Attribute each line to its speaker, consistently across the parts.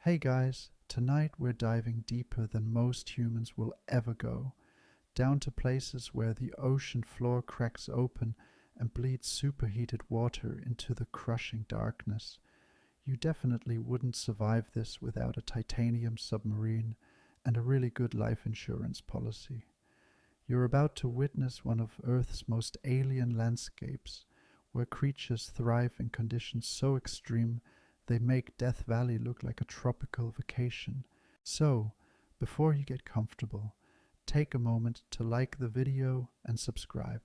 Speaker 1: Hey guys, tonight we're diving deeper than most humans will ever go, down to places where the ocean floor cracks open and bleeds superheated water into the crushing darkness. You definitely wouldn't survive this without a titanium submarine and a really good life insurance policy. You're about to witness one of Earth's most alien landscapes, where creatures thrive in conditions so extreme they make Death Valley look like a tropical vacation. So, before you get comfortable, take a moment to like the video and subscribe,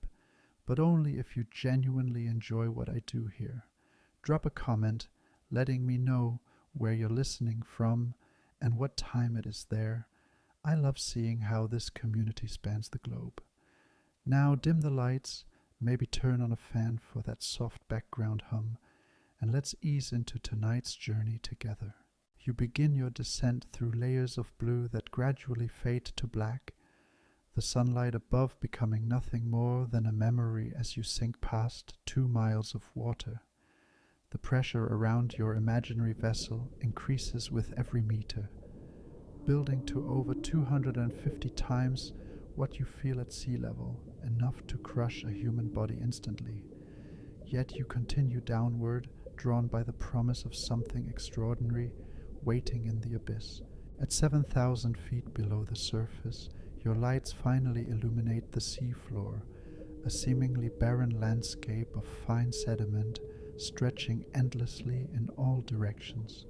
Speaker 1: but only if you genuinely enjoy what I do here. Drop a comment letting me know where you're listening from and what time it is there. I love seeing how this community spans the globe. Now dim the lights, maybe turn on a fan for that soft background hum, and let's ease into tonight's journey together. You begin your descent through layers of blue that gradually fade to black, the sunlight above becoming nothing more than a memory as you sink past 2 miles of water. The pressure around your imaginary vessel increases with every meter, building to over 250 times what you feel at sea level, enough to crush a human body instantly. Yet you continue downward, drawn by the promise of something extraordinary waiting in the abyss. At 7,000 feet below the surface, your lights finally illuminate the sea floor, a seemingly barren landscape of fine sediment stretching endlessly in all directions.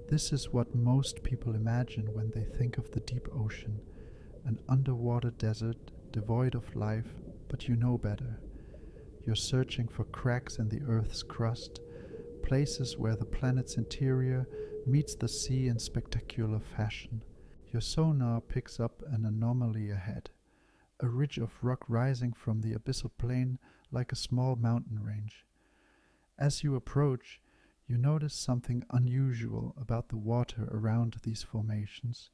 Speaker 1: This is what most people imagine when they think of the deep ocean, an underwater desert devoid of life, but you know better. You're searching for cracks in the Earth's crust, places where the planet's interior meets the sea in spectacular fashion. Your sonar picks up an anomaly ahead, a ridge of rock rising from the abyssal plain like a small mountain range. As you approach, you notice something unusual about the water around these formations.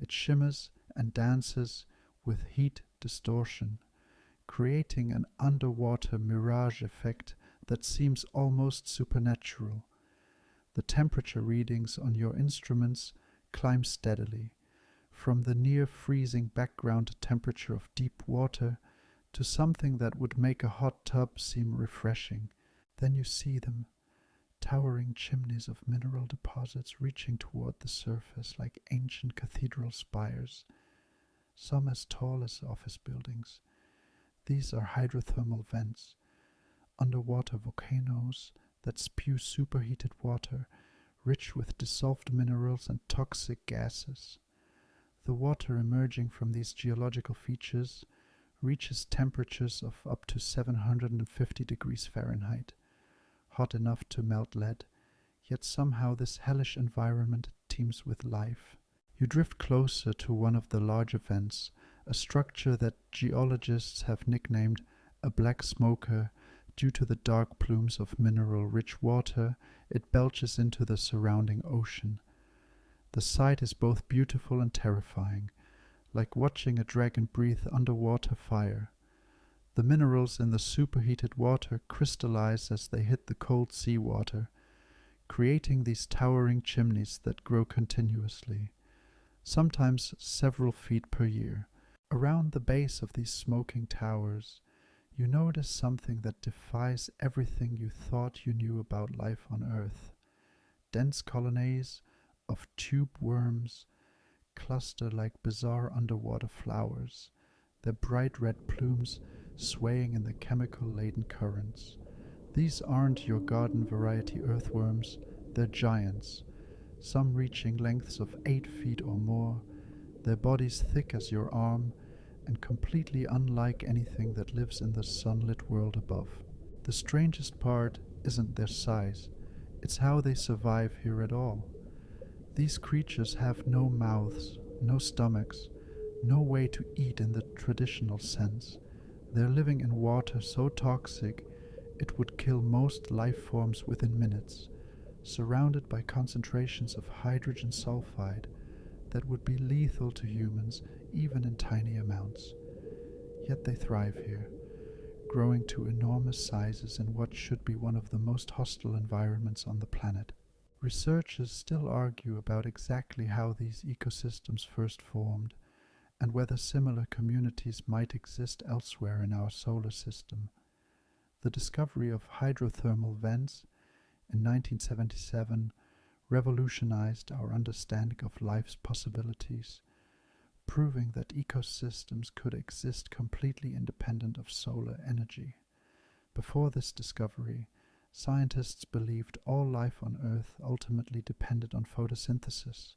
Speaker 1: It shimmers and dances with heat distortion, creating an underwater mirage effect that seems almost supernatural. The temperature readings on your instruments climb steadily, from the near freezing background temperature of deep water to something that would make a hot tub seem refreshing. Then you see them, towering chimneys of mineral deposits reaching toward the surface like ancient cathedral spires, some as tall as office buildings. These are hydrothermal vents, underwater volcanoes that spew superheated water, rich with dissolved minerals and toxic gases. The water emerging from these geological features reaches temperatures of up to 750 degrees Fahrenheit, hot enough to melt lead, yet somehow this hellish environment teems with life. You drift closer to one of the larger vents, a structure that geologists have nicknamed a black smoker due to the dark plumes of mineral-rich water it belches into the surrounding ocean. The sight is both beautiful and terrifying, like watching a dragon breathe underwater fire. The minerals in the superheated water crystallize as they hit the cold seawater, creating these towering chimneys that grow continuously, sometimes several feet per year. Around the base of these smoking towers, you notice something that defies everything you thought you knew about life on Earth. Dense colonnades of tube worms cluster like bizarre underwater flowers, their bright red plumes swaying in the chemical-laden currents. These aren't your garden variety earthworms, they're giants, some reaching lengths of 8 feet or more, their bodies thick as your arm, and completely unlike anything that lives in the sunlit world above. The strangest part isn't their size, it's how they survive here at all. These creatures have no mouths, no stomachs, no way to eat in the traditional sense. They're living in water so toxic it would kill most life forms within minutes, surrounded by concentrations of hydrogen sulfide that would be lethal to humans even in tiny amounts. Yet they thrive here, growing to enormous sizes in what should be one of the most hostile environments on the planet. Researchers still argue about exactly how these ecosystems first formed and whether similar communities might exist elsewhere in our solar system. The discovery of hydrothermal vents in 1977 revolutionized our understanding of life's possibilities, proving that ecosystems could exist completely independent of solar energy. Before this discovery, scientists believed all life on Earth ultimately depended on photosynthesis,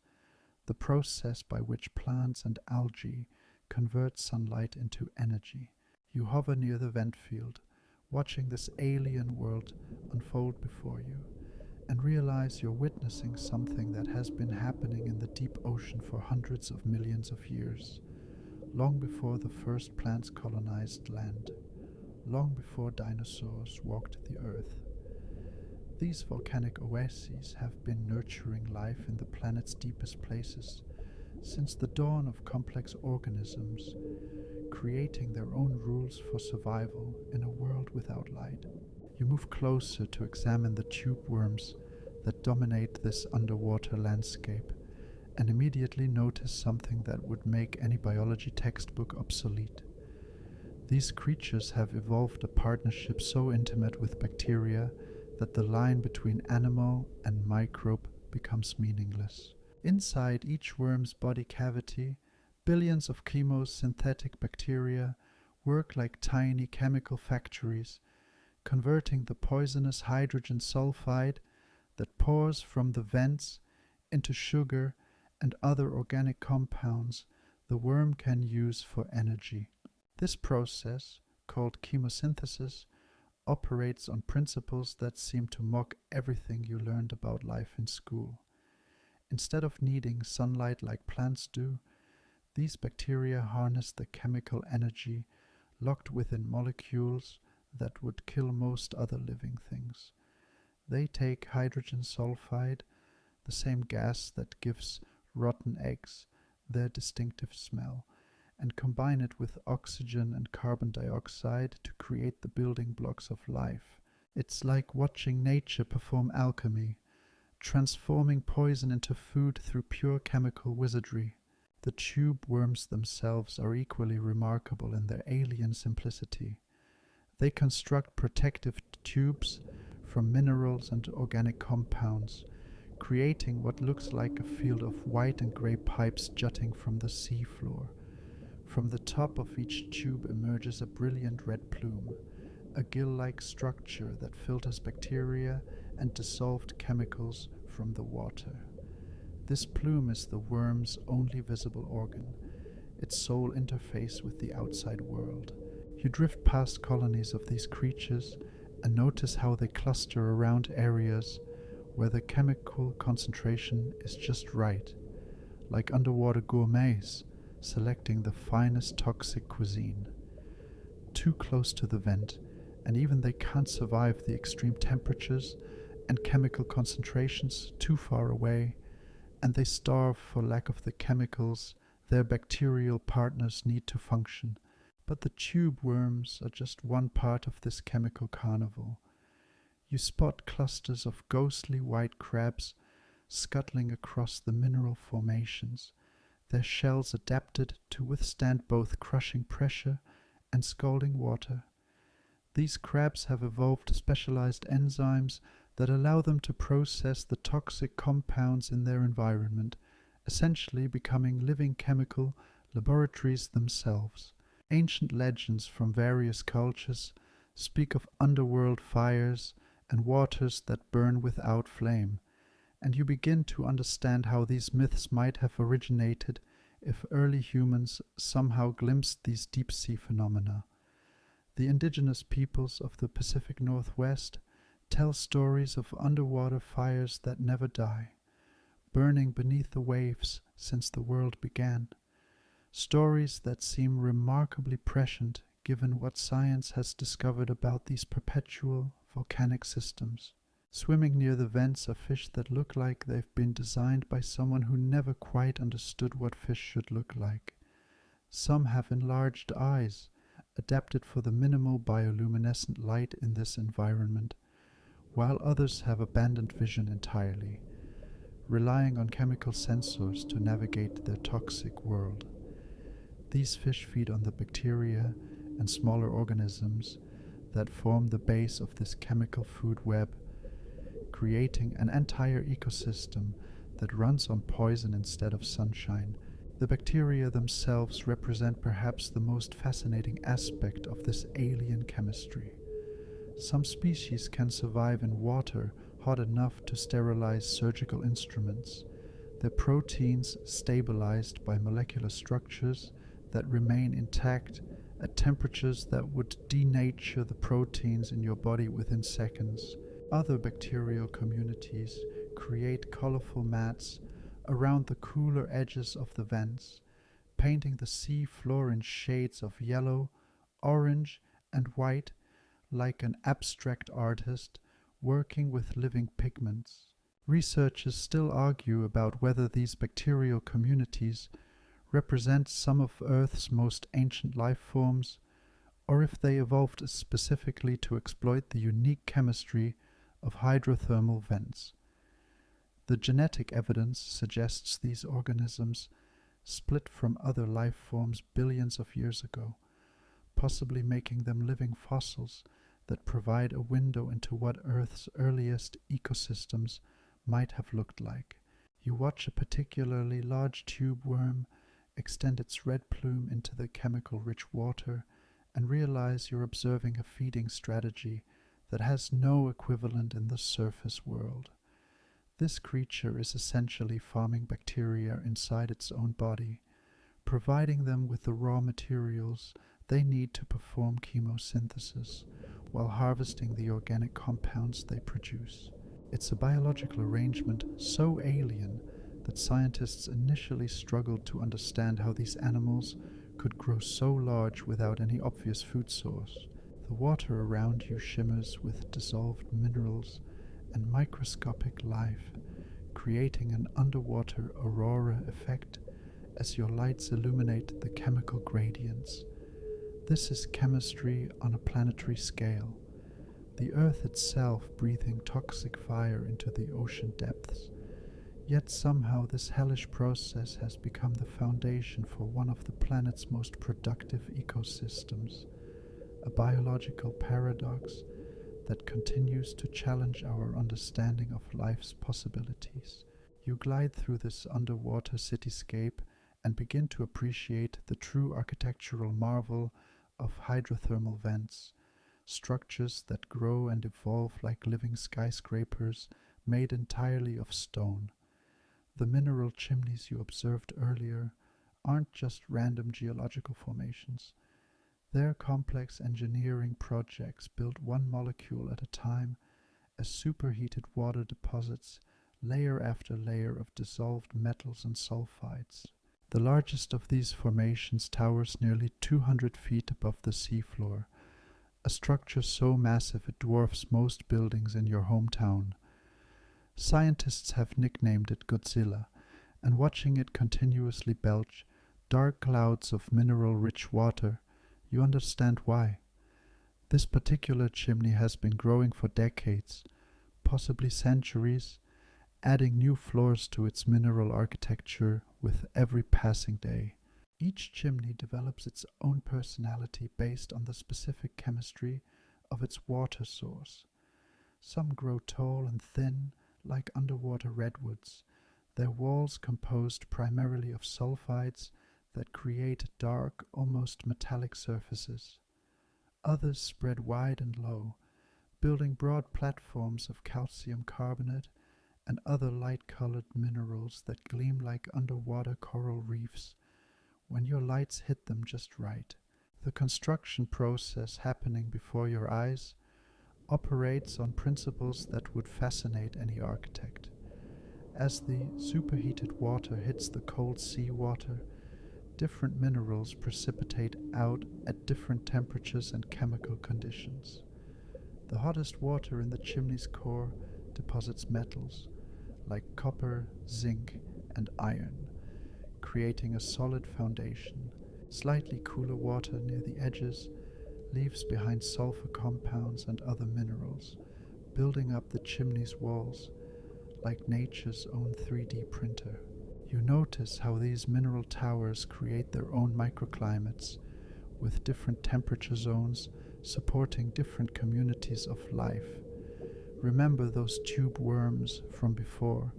Speaker 1: the process by which plants and algae convert sunlight into energy. You hover near the vent field, watching this alien world unfold before you, and realize you're witnessing something that has been happening in the deep ocean for hundreds of millions of years, long before the first plants colonized land, long before dinosaurs walked the earth. These volcanic oases have been nurturing life in the planet's deepest places since the dawn of complex organisms, creating their own rules for survival in a world without light. You move closer to examine the tube worms that dominate this underwater landscape, and immediately notice something that would make any biology textbook obsolete. These creatures have evolved a partnership so intimate with bacteria that the line between animal and microbe becomes meaningless. Inside each worm's body cavity, billions of chemosynthetic bacteria work like tiny chemical factories, converting the poisonous hydrogen sulfide that pours from the vents into sugar and other organic compounds the worm can use for energy. This process, called chemosynthesis, operates on principles that seem to mock everything you learned about life in school. Instead of needing sunlight like plants do, these bacteria harness the chemical energy locked within molecules that would kill most other living things. They take hydrogen sulfide, the same gas that gives rotten eggs their distinctive smell, and combine it with oxygen and carbon dioxide to create the building blocks of life. It's like watching nature perform alchemy, transforming poison into food through pure chemical wizardry. The tube worms themselves are equally remarkable in their alien simplicity. They construct protective tubes from minerals and organic compounds, creating what looks like a field of white and grey pipes jutting from the sea floor. From the top of each tube emerges a brilliant red plume, a gill-like structure that filters bacteria and dissolved chemicals from the water. This plume is the worm's only visible organ, its sole interface with the outside world. You drift past colonies of these creatures and notice how they cluster around areas where the chemical concentration is just right, like underwater gourmets selecting the finest toxic cuisine. Too close to the vent, and even they can't survive the extreme temperatures and chemical concentrations too far away, and they starve for lack of the chemicals their bacterial partners need to function. But the tube worms are just one part of this chemical carnival. You spot clusters of ghostly white crabs scuttling across the mineral formations, their shells adapted to withstand both crushing pressure and scalding water. These crabs have evolved specialized enzymes that allow them to process the toxic compounds in their environment, essentially becoming living chemical laboratories themselves. Ancient legends from various cultures speak of underworld fires and waters that burn without flame, and you begin to understand how these myths might have originated if early humans somehow glimpsed these deep-sea phenomena. The indigenous peoples of the Pacific Northwest tell stories of underwater fires that never die, burning beneath the waves since the world began. Stories that seem remarkably prescient given what science has discovered about these perpetual volcanic systems. Swimming near the vents are fish that look like they've been designed by someone who never quite understood what fish should look like. Some have enlarged eyes, adapted for the minimal bioluminescent light in this environment, while others have abandoned vision entirely, relying on chemical sensors to navigate their toxic world. These fish feed on the bacteria and smaller organisms that form the base of this chemical food web, creating an entire ecosystem that runs on poison instead of sunshine. The bacteria themselves represent perhaps the most fascinating aspect of this alien chemistry. Some species can survive in water hot enough to sterilize surgical instruments, their proteins stabilized by molecular structures that remain intact at temperatures that would denature the proteins in your body within seconds. Other bacterial communities create colorful mats around the cooler edges of the vents, painting the sea floor in shades of yellow, orange, and white like an abstract artist working with living pigments. Researchers still argue about whether these bacterial communities represent some of Earth's most ancient life forms, or if they evolved specifically to exploit the unique chemistry of hydrothermal vents. The genetic evidence suggests these organisms split from other life forms billions of years ago, possibly making them living fossils that provide a window into what Earth's earliest ecosystems might have looked like. You watch a particularly large tube worm extend its red plume into the chemical-rich water and realize you're observing a feeding strategy that has no equivalent in the surface world. This creature is essentially farming bacteria inside its own body, providing them with the raw materials they need to perform chemosynthesis, while harvesting the organic compounds they produce. It's a biological arrangement so alien that scientists initially struggled to understand how these animals could grow so large without any obvious food source. The water around you shimmers with dissolved minerals and microscopic life, creating an underwater aurora effect as your lights illuminate the chemical gradients. This is chemistry on a planetary scale, the Earth itself breathing toxic fire into the ocean depths. Yet somehow this hellish process has become the foundation for one of the planet's most productive ecosystems, a biological paradox that continues to challenge our understanding of life's possibilities. You glide through this underwater cityscape and begin to appreciate the true architectural marvel of hydrothermal vents, structures that grow and evolve like living skyscrapers made entirely of stone. The mineral chimneys you observed earlier aren't just random geological formations. They're complex engineering projects built one molecule at a time as superheated water deposits layer after layer of dissolved metals and sulfides. The largest of these formations towers nearly 200 feet above the seafloor, a structure so massive it dwarfs most buildings in your hometown. Scientists have nicknamed it Godzilla, and watching it continuously belch dark clouds of mineral-rich water, you understand why. This particular chimney has been growing for decades, possibly centuries, adding new floors to its mineral architecture with every passing day. Each chimney develops its own personality based on the specific chemistry of its water source. Some grow tall and thin, like underwater redwoods, their walls composed primarily of sulfides that create dark, almost metallic surfaces. Others spread wide and low, building broad platforms of calcium carbonate and other light-colored minerals that gleam like underwater coral reefs when your lights hit them just right. The construction process happening before your eyes operates on principles that would fascinate any architect. As the superheated water hits the cold seawater, different minerals precipitate out at different temperatures and chemical conditions. The hottest water in the chimney's core deposits metals like copper, zinc, and iron, creating a solid foundation. Slightly cooler water near the edges leaves behind sulfur compounds and other minerals, building up the chimney's walls like nature's own 3D printer. You notice how these mineral towers create their own microclimates, with different temperature zones supporting different communities of life. Remember those tube worms from before?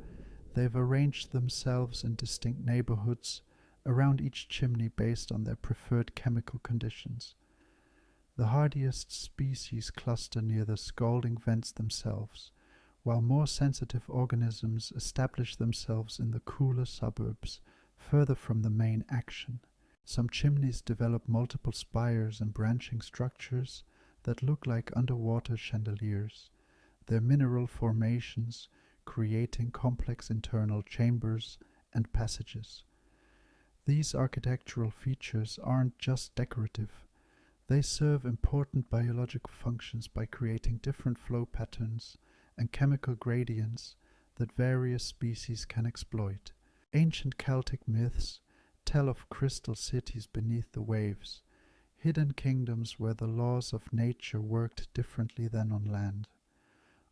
Speaker 1: They've arranged themselves in distinct neighborhoods around each chimney based on their preferred chemical conditions. The hardiest species cluster near the scalding vents themselves, while more sensitive organisms establish themselves in the cooler suburbs, further from the main action. Some chimneys develop multiple spires and branching structures that look like underwater chandeliers, their mineral formations creating complex internal chambers and passages. These architectural features aren't just decorative. They serve important biological functions by creating different flow patterns and chemical gradients that various species can exploit. Ancient Celtic myths tell of crystal cities beneath the waves, hidden kingdoms where the laws of nature worked differently than on land.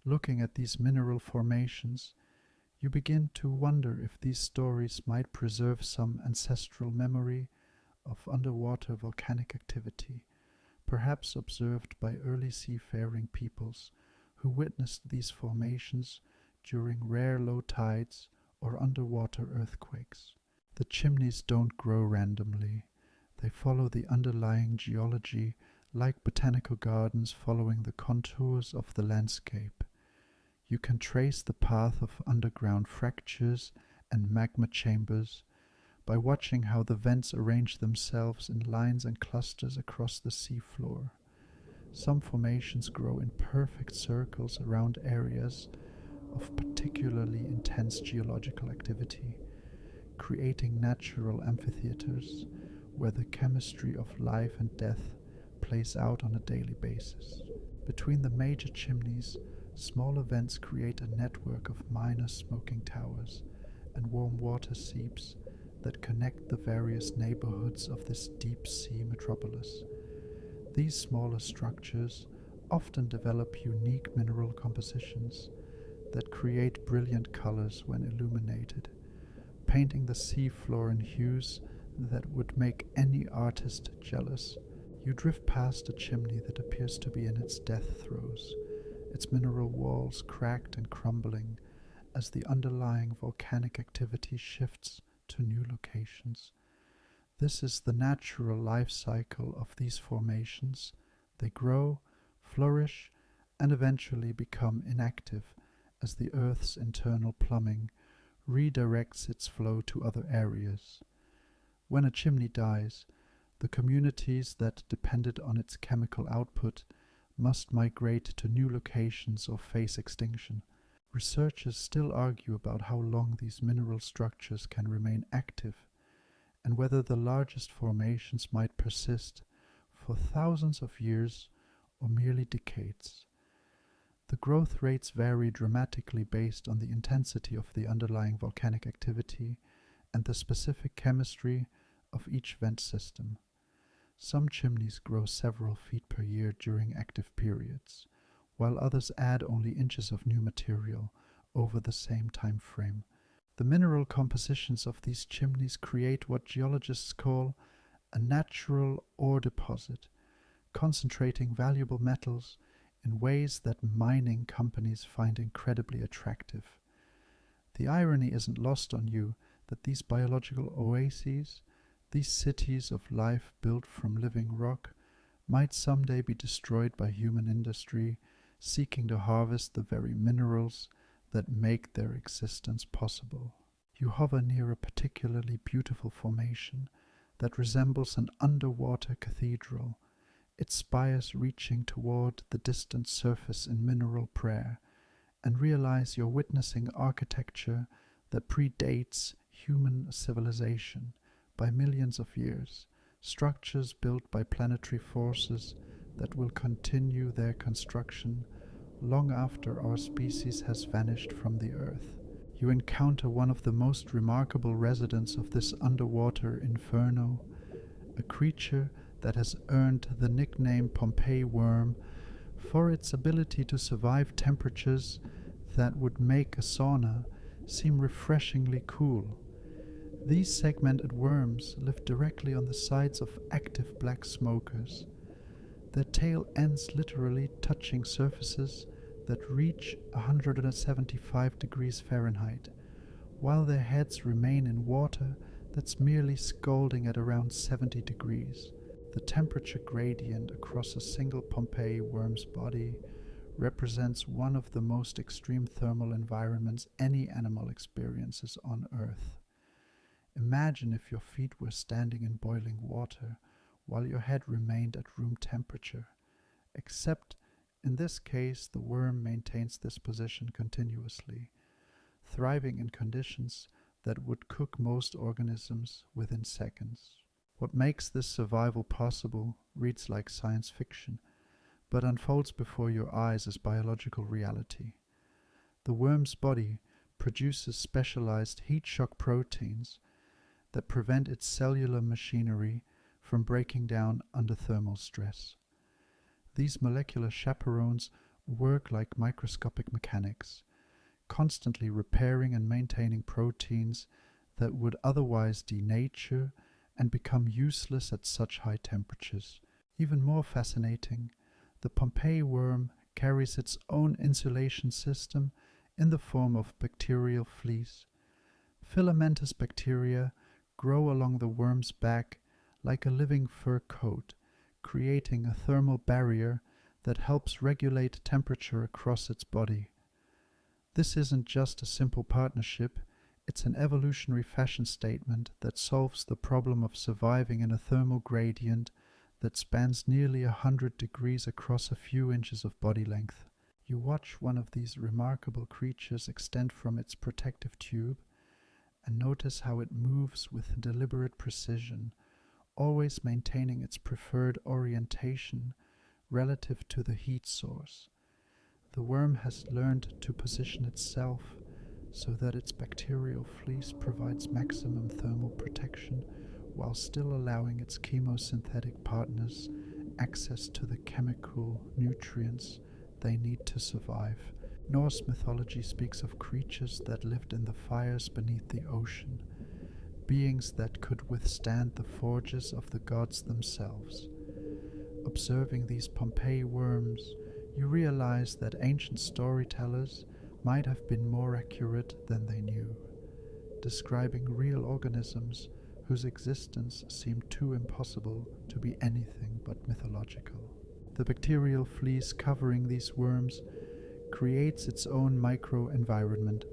Speaker 1: Looking at these mineral formations, you begin to wonder if these stories might preserve some ancestral memory of underwater volcanic activity, perhaps observed by early seafaring peoples who witnessed these formations during rare low tides or underwater earthquakes. The chimneys don't grow randomly. They follow the underlying geology like botanical gardens following the contours of the landscape. You can trace the path of underground fractures and magma chambers by watching how the vents arrange themselves in lines and clusters across the seafloor. Some formations grow in perfect circles around areas of particularly intense geological activity, creating natural amphitheaters where the chemistry of life and death plays out on a daily basis. Between the major chimneys, smaller vents create a network of minor smoking towers and warm water seeps that connect the various neighborhoods of this deep-sea metropolis. These smaller structures often develop unique mineral compositions that create brilliant colors when illuminated, painting the seafloor in hues that would make any artist jealous. You drift past a chimney that appears to be in its death throes, its mineral walls cracked and crumbling as the underlying volcanic activity shifts to new locations. This is the natural life cycle of these formations. They grow, flourish, and eventually become inactive as the Earth's internal plumbing redirects its flow to other areas. When a chimney dies, the communities that depended on its chemical output must migrate to new locations or face extinction. Researchers still argue about how long these mineral structures can remain active and whether the largest formations might persist for thousands of years or merely decades. The growth rates vary dramatically based on the intensity of the underlying volcanic activity and the specific chemistry of each vent system. Some chimneys grow several feet per year during active periods, while others add only inches of new material over the same time frame. The mineral compositions of these chimneys create what geologists call a natural ore deposit, concentrating valuable metals in ways that mining companies find incredibly attractive. The irony isn't lost on you that these biological oases, these cities of life built from living rock, might someday be destroyed by human industry seeking to harvest the very minerals that make their existence possible. You hover near a particularly beautiful formation that resembles an underwater cathedral, its spires reaching toward the distant surface in mineral prayer, and realize you're witnessing architecture that predates human civilization by millions of years, structures built by planetary forces that will continue their construction long after our species has vanished from the Earth. You encounter one of the most remarkable residents of this underwater inferno, a creature that has earned the nickname Pompeii worm for its ability to survive temperatures that would make a sauna seem refreshingly cool. These segmented worms live directly on the sides of active black smokers. Their tail ends literally touching surfaces that reach 175 degrees Fahrenheit, while their heads remain in water that's merely scalding at around 70 degrees. The temperature gradient across a single Pompeii worm's body represents one of the most extreme thermal environments any animal experiences on Earth. Imagine if your feet were standing in boiling water while your head remained at room temperature, except in this case the worm maintains this position continuously, thriving in conditions that would cook most organisms within seconds. What makes this survival possible reads like science fiction, but unfolds before your eyes as biological reality. The worm's body produces specialized heat shock proteins that prevent its cellular machinery from breaking down under thermal stress. These molecular chaperones work like microscopic mechanics, constantly repairing and maintaining proteins that would otherwise denature and become useless at such high temperatures. Even more fascinating, the Pompeii worm carries its own insulation system in the form of bacterial fleece. Filamentous bacteria grow along the worm's back like a living fur coat, creating a thermal barrier that helps regulate temperature across its body. This isn't just a simple partnership, it's an evolutionary fashion statement that solves the problem of surviving in a thermal gradient that spans nearly 100 degrees across a few inches of body length. You watch one of these remarkable creatures extend from its protective tube and notice how it moves with deliberate precision, always maintaining its preferred orientation relative to the heat source. The worm has learned to position itself so that its bacterial fleece provides maximum thermal protection while still allowing its chemosynthetic partners access to the chemical nutrients they need to survive. Norse mythology speaks of creatures that lived in the fires beneath the ocean, beings that could withstand the forges of the gods themselves. Observing these Pompeii worms, you realize that ancient storytellers might have been more accurate than they knew, describing real organisms whose existence seemed too impossible to be anything but mythological. The bacterial fleece covering these worms creates its own microenvironment,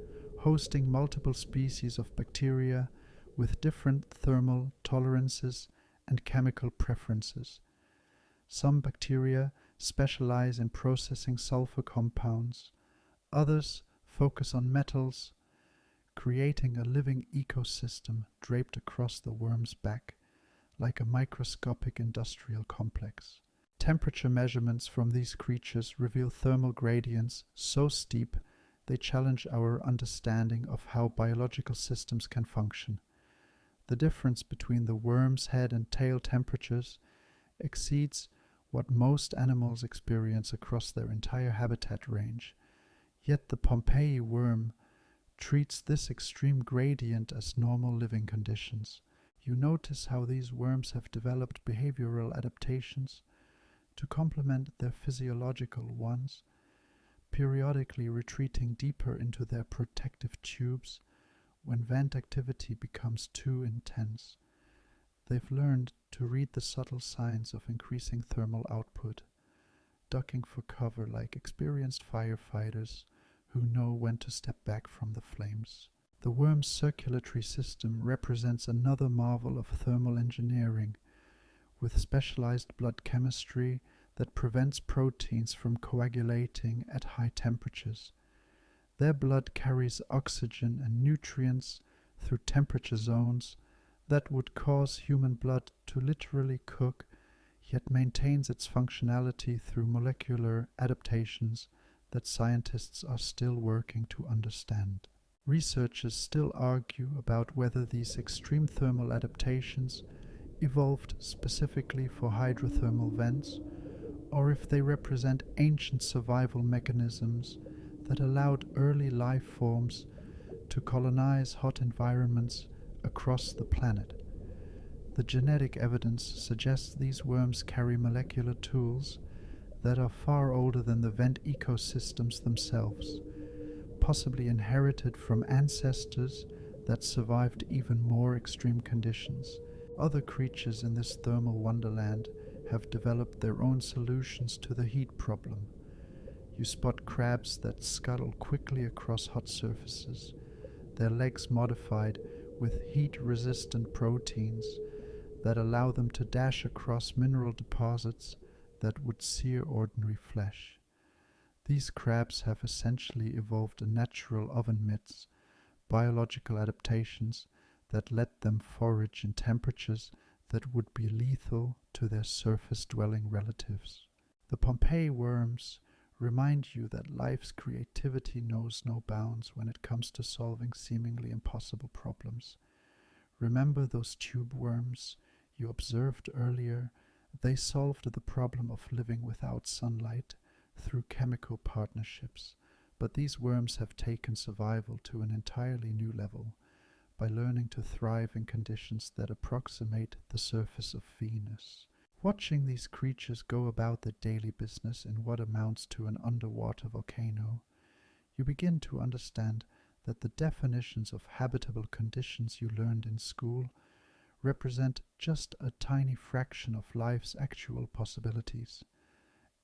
Speaker 1: hosting multiple species of bacteria with different thermal tolerances and chemical preferences. Some bacteria specialize in processing sulfur compounds, others focus on metals, creating a living ecosystem draped across the worm's back like a microscopic industrial complex. Temperature measurements from these creatures reveal thermal gradients so steep they challenge our understanding of how biological systems can function. The difference between the worm's head and tail temperatures exceeds what most animals experience across their entire habitat range. Yet the Pompeii worm treats this extreme gradient as normal living conditions. You notice how these worms have developed behavioral adaptations to complement their physiological ones, periodically retreating deeper into their protective tubes when vent activity becomes too intense. They've learned to read the subtle signs of increasing thermal output, ducking for cover like experienced firefighters who know when to step back from the flames. The worm's circulatory system represents another marvel of thermal engineering, with specialized blood chemistry that prevents proteins from coagulating at high temperatures. Their blood carries oxygen and nutrients through temperature zones that would cause human blood to literally cook, yet maintains its functionality through molecular adaptations that scientists are still working to understand. Researchers still argue about whether these extreme thermal adaptations evolved specifically for hydrothermal vents, or if they represent ancient survival mechanisms that allowed early life forms to colonize hot environments across the planet. The genetic evidence suggests these worms carry molecular tools that are far older than the vent ecosystems themselves, possibly inherited from ancestors that survived even more extreme conditions. Other creatures in this thermal wonderland have developed their own solutions to the heat problem. You spot crabs that scuttle quickly across hot surfaces, their legs modified with heat-resistant proteins that allow them to dash across mineral deposits that would sear ordinary flesh. These crabs have essentially evolved a natural oven mitts, biological adaptations that let them forage in temperatures that would be lethal to their surface-dwelling relatives. The Pompeii worms remind you that life's creativity knows no bounds when it comes to solving seemingly impossible problems. Remember those tube worms you observed earlier? They solved the problem of living without sunlight through chemical partnerships, but these worms have taken survival to an entirely new level by learning to thrive in conditions that approximate the surface of Venus. Watching these creatures go about their daily business in what amounts to an underwater volcano, you begin to understand that the definitions of habitable conditions you learned in school represent just a tiny fraction of life's actual possibilities,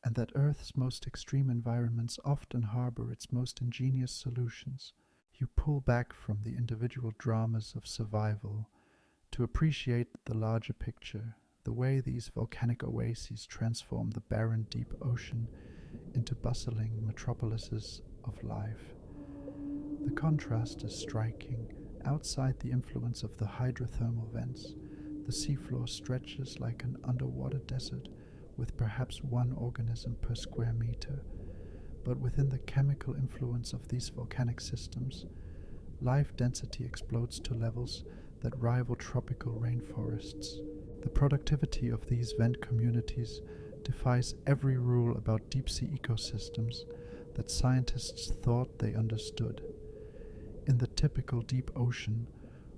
Speaker 1: and that Earth's most extreme environments often harbor its most ingenious solutions. You pull back from the individual dramas of survival to appreciate the larger picture, the way these volcanic oases transform the barren deep ocean into bustling metropolises of life. The contrast is striking. Outside the influence of the hydrothermal vents, the seafloor stretches like an underwater desert with perhaps one organism per square meter. But within the chemical influence of these volcanic systems, life density explodes to levels that rival tropical rainforests. The productivity of these vent communities defies every rule about deep-sea ecosystems that scientists thought they understood. In the typical deep ocean,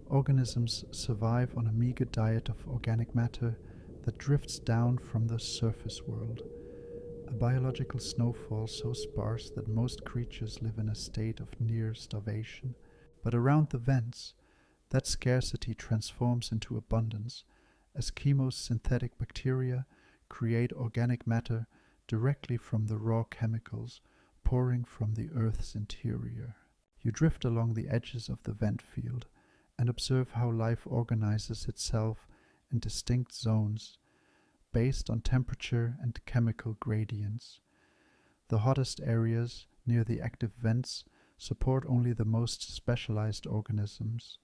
Speaker 1: organisms survive on a meager diet of organic matter that drifts down from the surface world, a biological snowfall so sparse that most creatures live in a state of near starvation. But around the vents, that scarcity transforms into abundance as chemosynthetic bacteria create organic matter directly from the raw chemicals pouring from the Earth's interior. You drift along the edges of the vent field and observe how life organizes itself in distinct zones based on temperature and chemical gradients. The hottest areas near the active vents support only the most specialized organisms,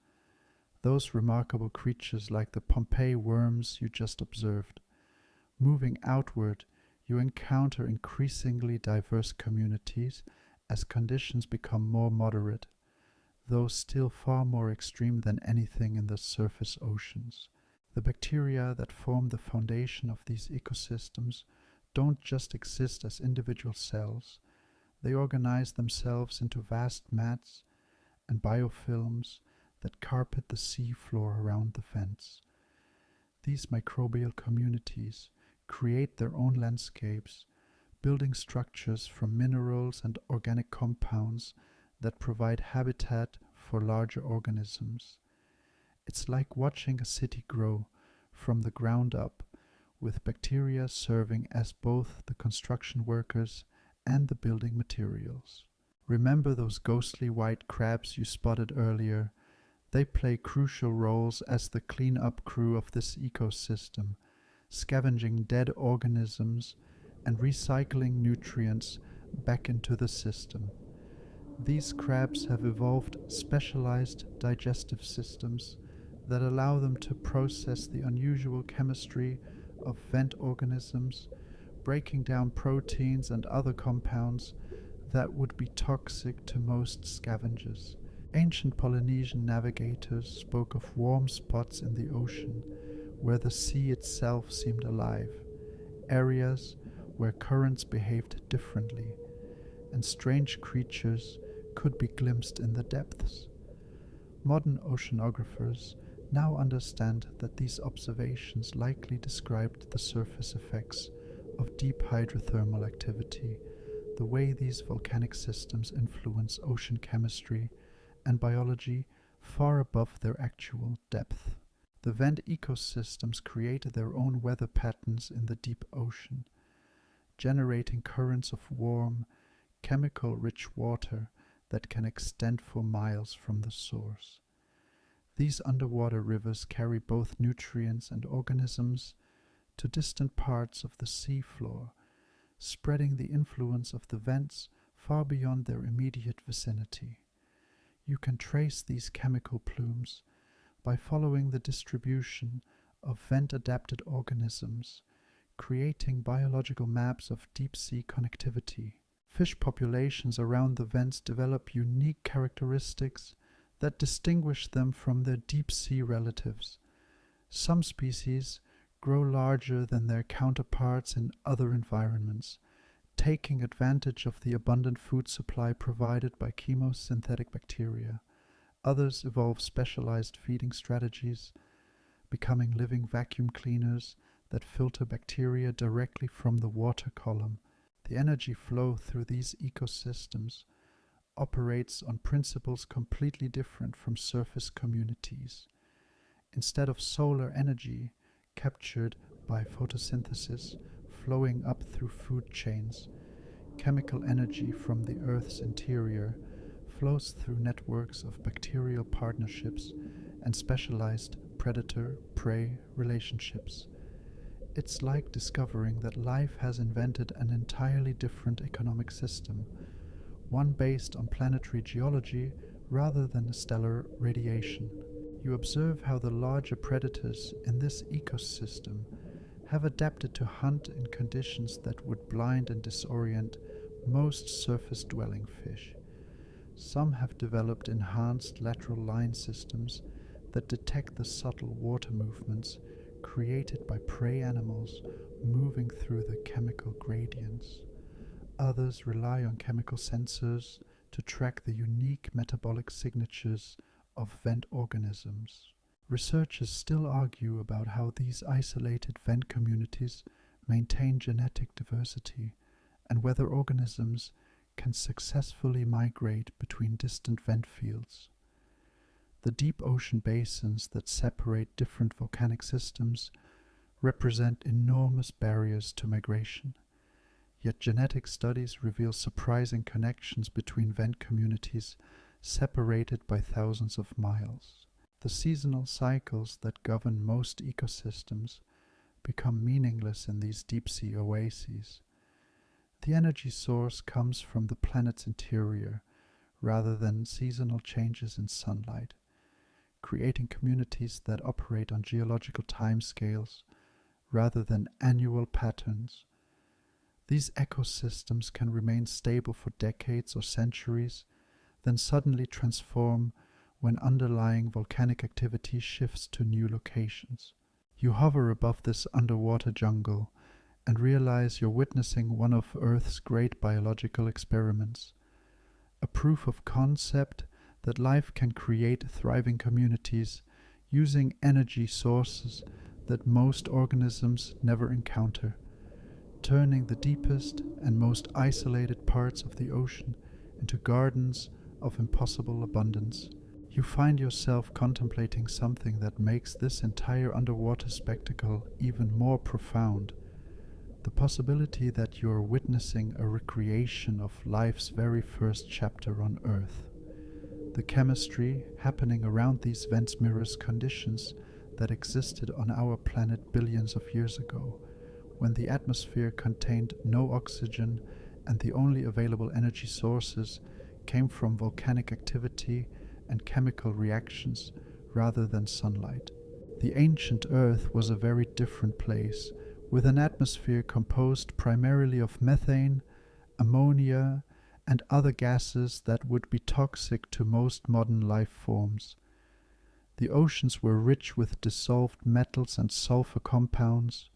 Speaker 1: those remarkable creatures like the Pompeii worms you just observed. Moving outward, you encounter increasingly diverse communities as conditions become more moderate, though still far more extreme than anything in the surface oceans. The bacteria that form the foundation of these ecosystems don't just exist as individual cells. They organize themselves into vast mats and biofilms that carpet the sea floor around the vents. These microbial communities create their own landscapes, building structures from minerals and organic compounds that provide habitat for larger organisms. It's like watching a city grow from the ground up, with bacteria serving as both the construction workers and the building materials. Remember those ghostly white crabs you spotted earlier? They play crucial roles as the clean-up crew of this ecosystem, scavenging dead organisms and recycling nutrients back into the system. These crabs have evolved specialized digestive systems that allow them to process the unusual chemistry of vent organisms, breaking down proteins and other compounds that would be toxic to most scavengers. Ancient Polynesian navigators spoke of warm spots in the ocean where the sea itself seemed alive, areas where currents behaved differently, and strange creatures could be glimpsed in the depths. Modern oceanographers now understand that these observations likely described the surface effects of deep hydrothermal activity, the way these volcanic systems influence ocean chemistry and biology far above their actual depth. The vent ecosystems created their own weather patterns in the deep ocean, generating currents of warm, chemical-rich water that can extend for miles from the source. These underwater rivers carry both nutrients and organisms to distant parts of the seafloor, spreading the influence of the vents far beyond their immediate vicinity. You can trace these chemical plumes by following the distribution of vent-adapted organisms, creating biological maps of deep-sea connectivity. Fish populations around the vents develop unique characteristics that distinguish them from their deep-sea relatives. Some species grow larger than their counterparts in other environments, taking advantage of the abundant food supply provided by chemosynthetic bacteria. Others evolve specialized feeding strategies, becoming living vacuum cleaners that filter bacteria directly from the water column. The energy flow through these ecosystems operates on principles completely different from surface communities. Instead of solar energy captured by photosynthesis flowing up through food chains, chemical energy from the Earth's interior flows through networks of bacterial partnerships and specialized predator-prey relationships. It's like discovering that life has invented an entirely different economic system, one based on planetary geology rather than stellar radiation. You observe how the larger predators in this ecosystem have adapted to hunt in conditions that would blind and disorient most surface-dwelling fish. Some have developed enhanced lateral line systems that detect the subtle water movements created by prey animals moving through the chemical gradients. Others rely on chemical sensors to track the unique metabolic signatures of vent organisms. Researchers still argue about how these isolated vent communities maintain genetic diversity and whether organisms can successfully migrate between distant vent fields. The deep ocean basins that separate different volcanic systems represent enormous barriers to migration. Yet genetic studies reveal surprising connections between vent communities separated by thousands of miles. The seasonal cycles that govern most ecosystems become meaningless in these deep-sea oases. The energy source comes from the planet's interior rather than seasonal changes in sunlight, creating communities that operate on geological timescales rather than annual patterns. These ecosystems can remain stable for decades or centuries, then suddenly transform when underlying volcanic activity shifts to new locations. You hover above this underwater jungle and realize you're witnessing one of Earth's great biological experiments, a proof of concept that life can create thriving communities using energy sources that most organisms never encounter, turning the deepest and most isolated parts of the ocean into gardens of impossible abundance. You find yourself contemplating something that makes this entire underwater spectacle even more profound: the possibility that you're witnessing a recreation of life's very first chapter on Earth. The chemistry happening around these vents mirrors conditions that existed on our planet billions of years ago, when the atmosphere contained no oxygen and the only available energy sources came from volcanic activity and chemical reactions rather than sunlight. The ancient Earth was a very different place, with an atmosphere composed primarily of methane, ammonia, and other gases that would be toxic to most modern life forms. The oceans were rich with dissolved metals and sulfur compounds,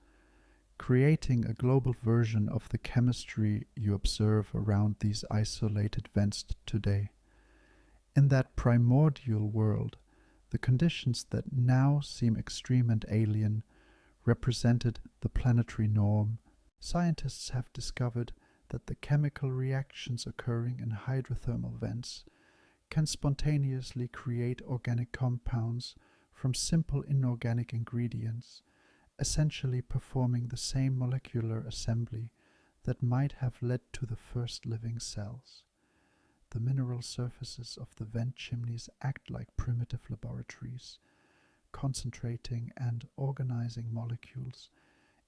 Speaker 1: creating a global version of the chemistry you observe around these isolated vents today. In that primordial world, The conditions that now seem extreme and alien represented the planetary norm. Scientists have discovered that the chemical reactions occurring in hydrothermal vents can spontaneously create organic compounds from simple inorganic ingredients, essentially performing the same molecular assembly that might have led to the first living cells. The mineral surfaces of the vent chimneys act like primitive laboratories, concentrating and organizing molecules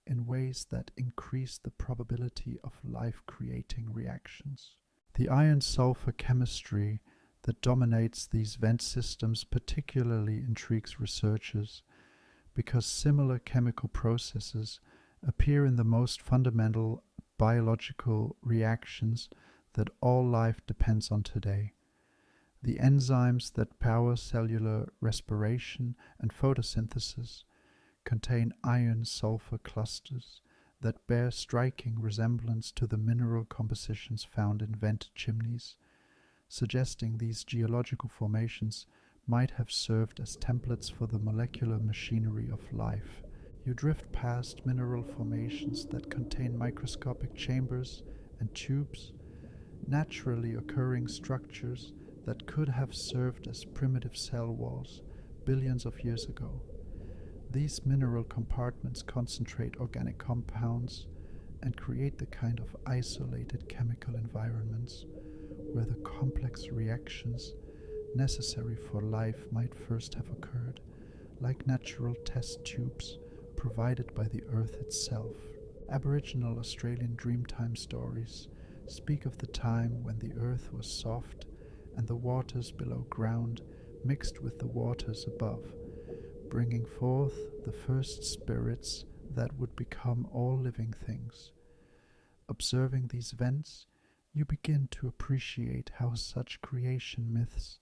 Speaker 1: in ways that increase the probability of life-creating reactions. The iron-sulfur chemistry that dominates these vent systems particularly intrigues researchers because similar chemical processes appear in the most fundamental biological reactions that all life depends on today. The enzymes that power cellular respiration and photosynthesis contain iron-sulfur clusters that bear striking resemblance to the mineral compositions found in vent chimneys, suggesting these geological formations might have served as templates for the molecular machinery of life. You drift past mineral formations that contain microscopic chambers and tubes, naturally occurring structures that could have served as primitive cell walls billions of years ago. These mineral compartments concentrate organic compounds and create the kind of isolated chemical environments where the complex reactions necessary for life might first have occurred, like natural test tubes provided by the earth itself. Aboriginal Australian Dreamtime stories speak of the time when the earth was soft and the waters below ground mixed with the waters above, bringing forth the first spirits that would become all living things. Observing these vents, you begin to appreciate how such creation myths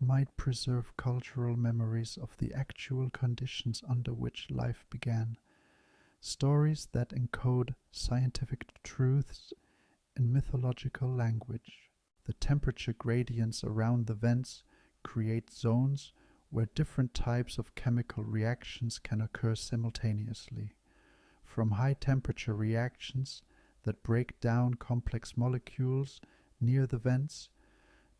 Speaker 1: might preserve cultural memories of the actual conditions under which life began, stories that encode scientific truths in mythological language. The temperature gradients around the vents create zones where different types of chemical reactions can occur simultaneously, from high-temperature reactions that break down complex molecules near the vents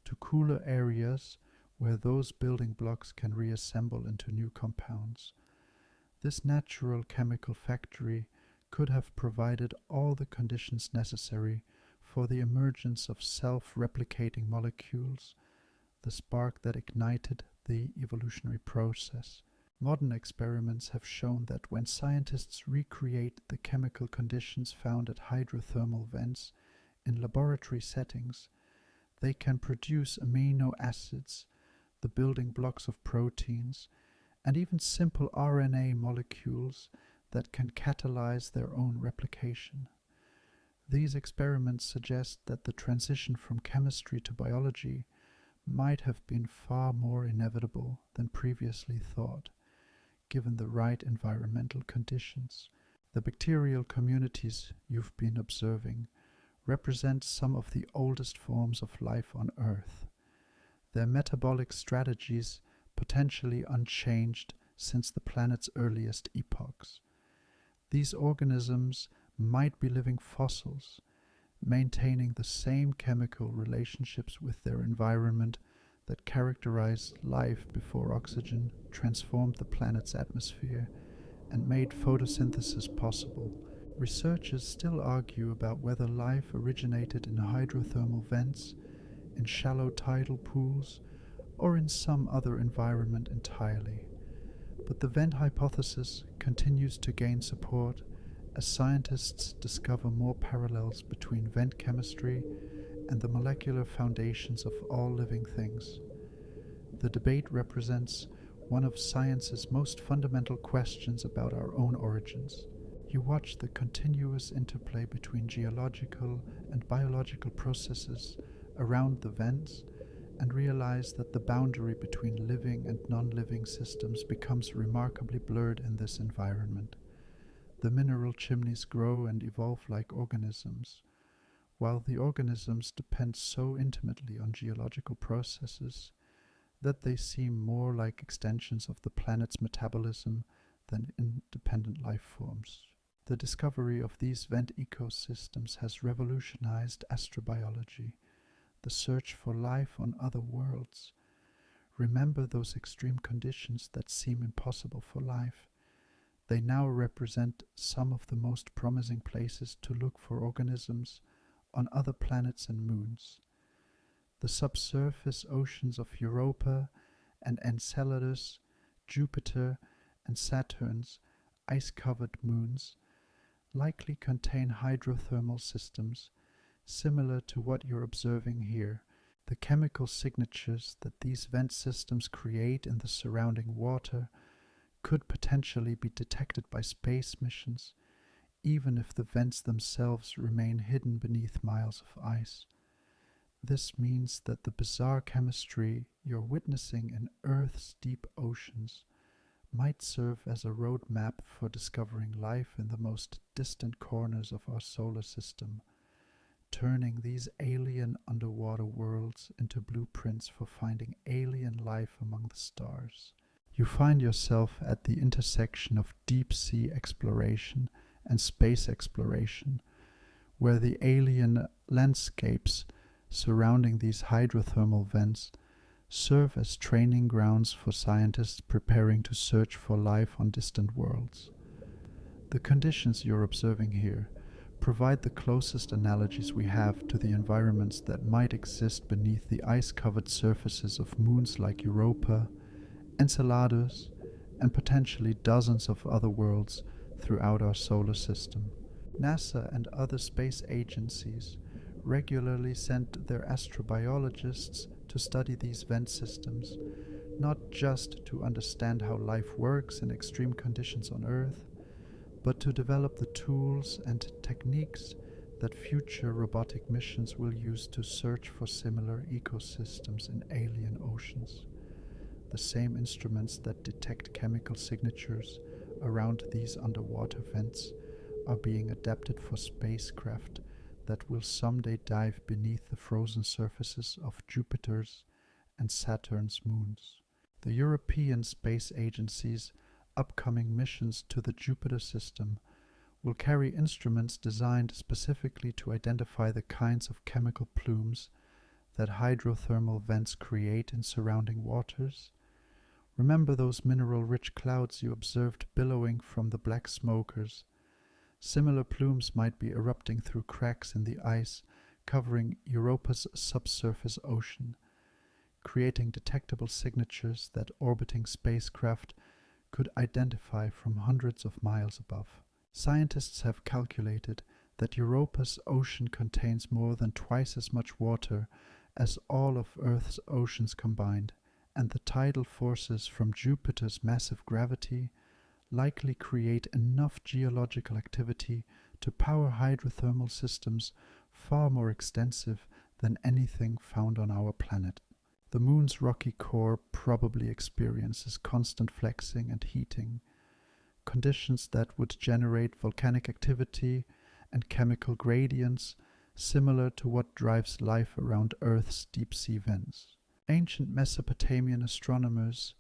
Speaker 1: to cooler areas where those building blocks can reassemble into new compounds. This natural chemical factory could have provided all the conditions necessary for the emergence of self-replicating molecules, the spark that ignited the evolutionary process. Modern experiments have shown that when scientists recreate the chemical conditions found at hydrothermal vents in laboratory settings, they can produce amino acids, the building blocks of proteins, and even simple RNA molecules that can catalyze their own replication. These experiments suggest that the transition from chemistry to biology might have been far more inevitable than previously thought, given the right environmental conditions. The bacterial communities you've been observing represent some of the oldest forms of life on Earth, their metabolic strategies potentially unchanged since the planet's earliest epochs. These organisms might be living fossils, maintaining the same chemical relationships with their environment that characterized life before oxygen transformed the planet's atmosphere and made photosynthesis possible. Researchers still argue about whether life originated in hydrothermal vents, in shallow tidal pools, or in some other environment entirely. But the vent hypothesis continues to gain support as scientists discover more parallels between vent chemistry and the molecular foundations of all living things. The debate represents one of science's most fundamental questions about our own origins. You watch the continuous interplay between geological and biological processes around the vents and realize that the boundary between living and non-living systems becomes remarkably blurred in this environment. The mineral chimneys grow and evolve like organisms, while the organisms depend so intimately on geological processes. that they seem more like extensions of the planet's metabolism than independent life forms. The discovery of these vent ecosystems has revolutionized astrobiology, the search for life on other worlds. Remember those extreme conditions that seem impossible for life. They now represent some of the most promising places to look for organisms on other planets and moons. The subsurface oceans of Europa and Enceladus, Jupiter and Saturn's ice-covered moons likely contain hydrothermal systems similar to what you're observing here. The chemical signatures that these vent systems create in the surrounding water could potentially be detected by space missions, even if the vents themselves remain hidden beneath miles of ice. This means that the bizarre chemistry you're witnessing in Earth's deep oceans might serve as a roadmap for discovering life in the most distant corners of our solar system, turning these alien underwater worlds into blueprints for finding alien life among the stars. You find yourself at the intersection of deep-sea exploration and space exploration, where the alien landscapes surrounding these hydrothermal vents serve as training grounds for scientists preparing to search for life on distant worlds. The conditions you're observing here provide the closest analogies we have to the environments that might exist beneath the ice-covered surfaces of moons like Europa, Enceladus, and potentially dozens of other worlds throughout our solar system. NASA and other space agencies regularly send their astrobiologists to study these vent systems, not just to understand how life works in extreme conditions on Earth, but to develop the tools and techniques that future robotic missions will use to search for similar ecosystems in alien oceans. The same instruments that detect chemical signatures around these underwater vents are being adapted for spacecraft that will someday dive beneath the frozen surfaces of Jupiter's and Saturn's moons. The European Space Agency's upcoming missions to the Jupiter system will carry instruments designed specifically to identify the kinds of chemical plumes that hydrothermal vents create in surrounding waters. Remember those mineral-rich clouds you observed billowing from the black smokers? Similar plumes might be erupting through cracks in the ice covering Europa's subsurface ocean, creating detectable signatures that orbiting spacecraft could identify from hundreds of miles above. Scientists have calculated that Europa's ocean contains more than twice as much water as all of Earth's oceans combined, and the tidal forces from Jupiter's massive gravity likely create enough geological activity to power hydrothermal systems far more extensive than anything found on our planet. The moon's rocky core probably experiences constant flexing and heating, conditions that would generate volcanic activity and chemical gradients similar to what drives life around Earth's deep-sea vents. Ancient Mesopotamian astronomers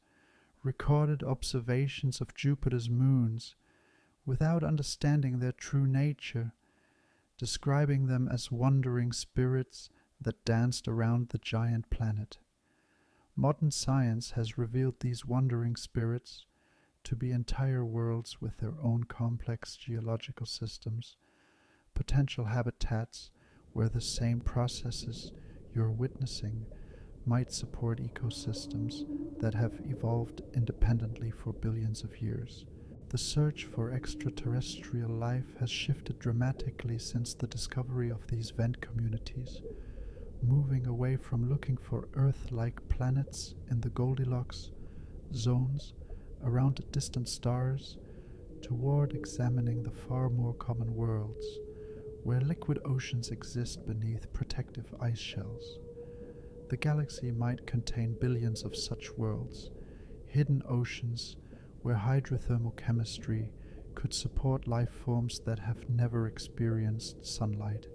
Speaker 1: recorded observations of Jupiter's moons without understanding their true nature, describing them as wandering spirits that danced around the giant planet. Modern science has revealed these wandering spirits to be entire worlds with their own complex geological systems, potential habitats where the same processes you're witnessing might support ecosystems that have evolved independently for billions of years. The search for extraterrestrial life has shifted dramatically since the discovery of these vent communities, moving away from looking for Earth-like planets in the Goldilocks zones around distant stars toward examining the far more common worlds where liquid oceans exist beneath protective ice shells. The galaxy might contain billions of such worlds, hidden oceans where hydrothermal chemistry could support life forms that have never experienced sunlight.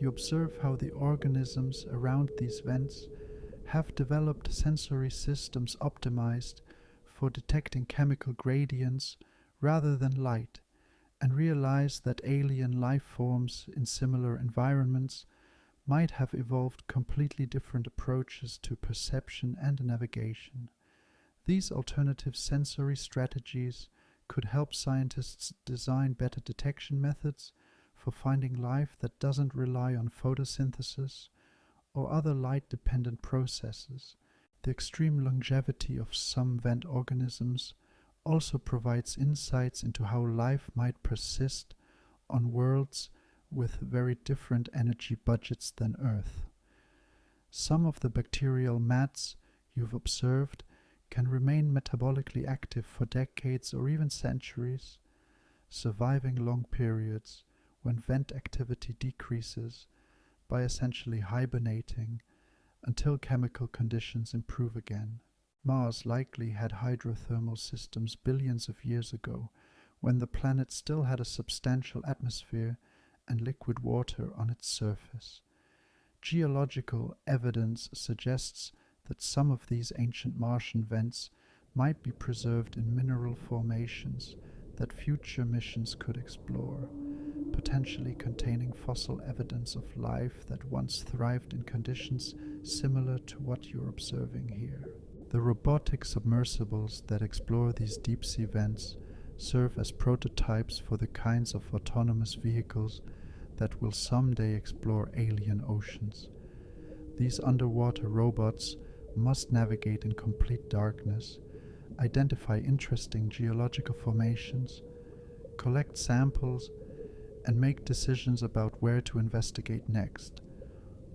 Speaker 1: You observe how the organisms around these vents have developed sensory systems optimized for detecting chemical gradients rather than light, and realize that alien life forms in similar environments might have evolved completely different approaches to perception and navigation. These alternative sensory strategies could help scientists design better detection methods for finding life that doesn't rely on photosynthesis or other light-dependent processes. The extreme longevity of some vent organisms also provides insights into how life might persist on worlds with very different energy budgets than Earth. Some of the bacterial mats you've observed can remain metabolically active for decades or even centuries, surviving long periods when vent activity decreases by essentially hibernating until chemical conditions improve again. Mars likely had hydrothermal systems billions of years ago, when the planet still had a substantial atmosphere and liquid water on its surface. Geological evidence suggests that some of these ancient Martian vents might be preserved in mineral formations that future missions could explore, potentially containing fossil evidence of life that once thrived in conditions similar to what you're observing here. The robotic submersibles that explore these deep-sea vents serve as prototypes for the kinds of autonomous vehicles that will someday explore alien oceans. These underwater robots must navigate in complete darkness, identify interesting geological formations, collect samples, and make decisions about where to investigate next,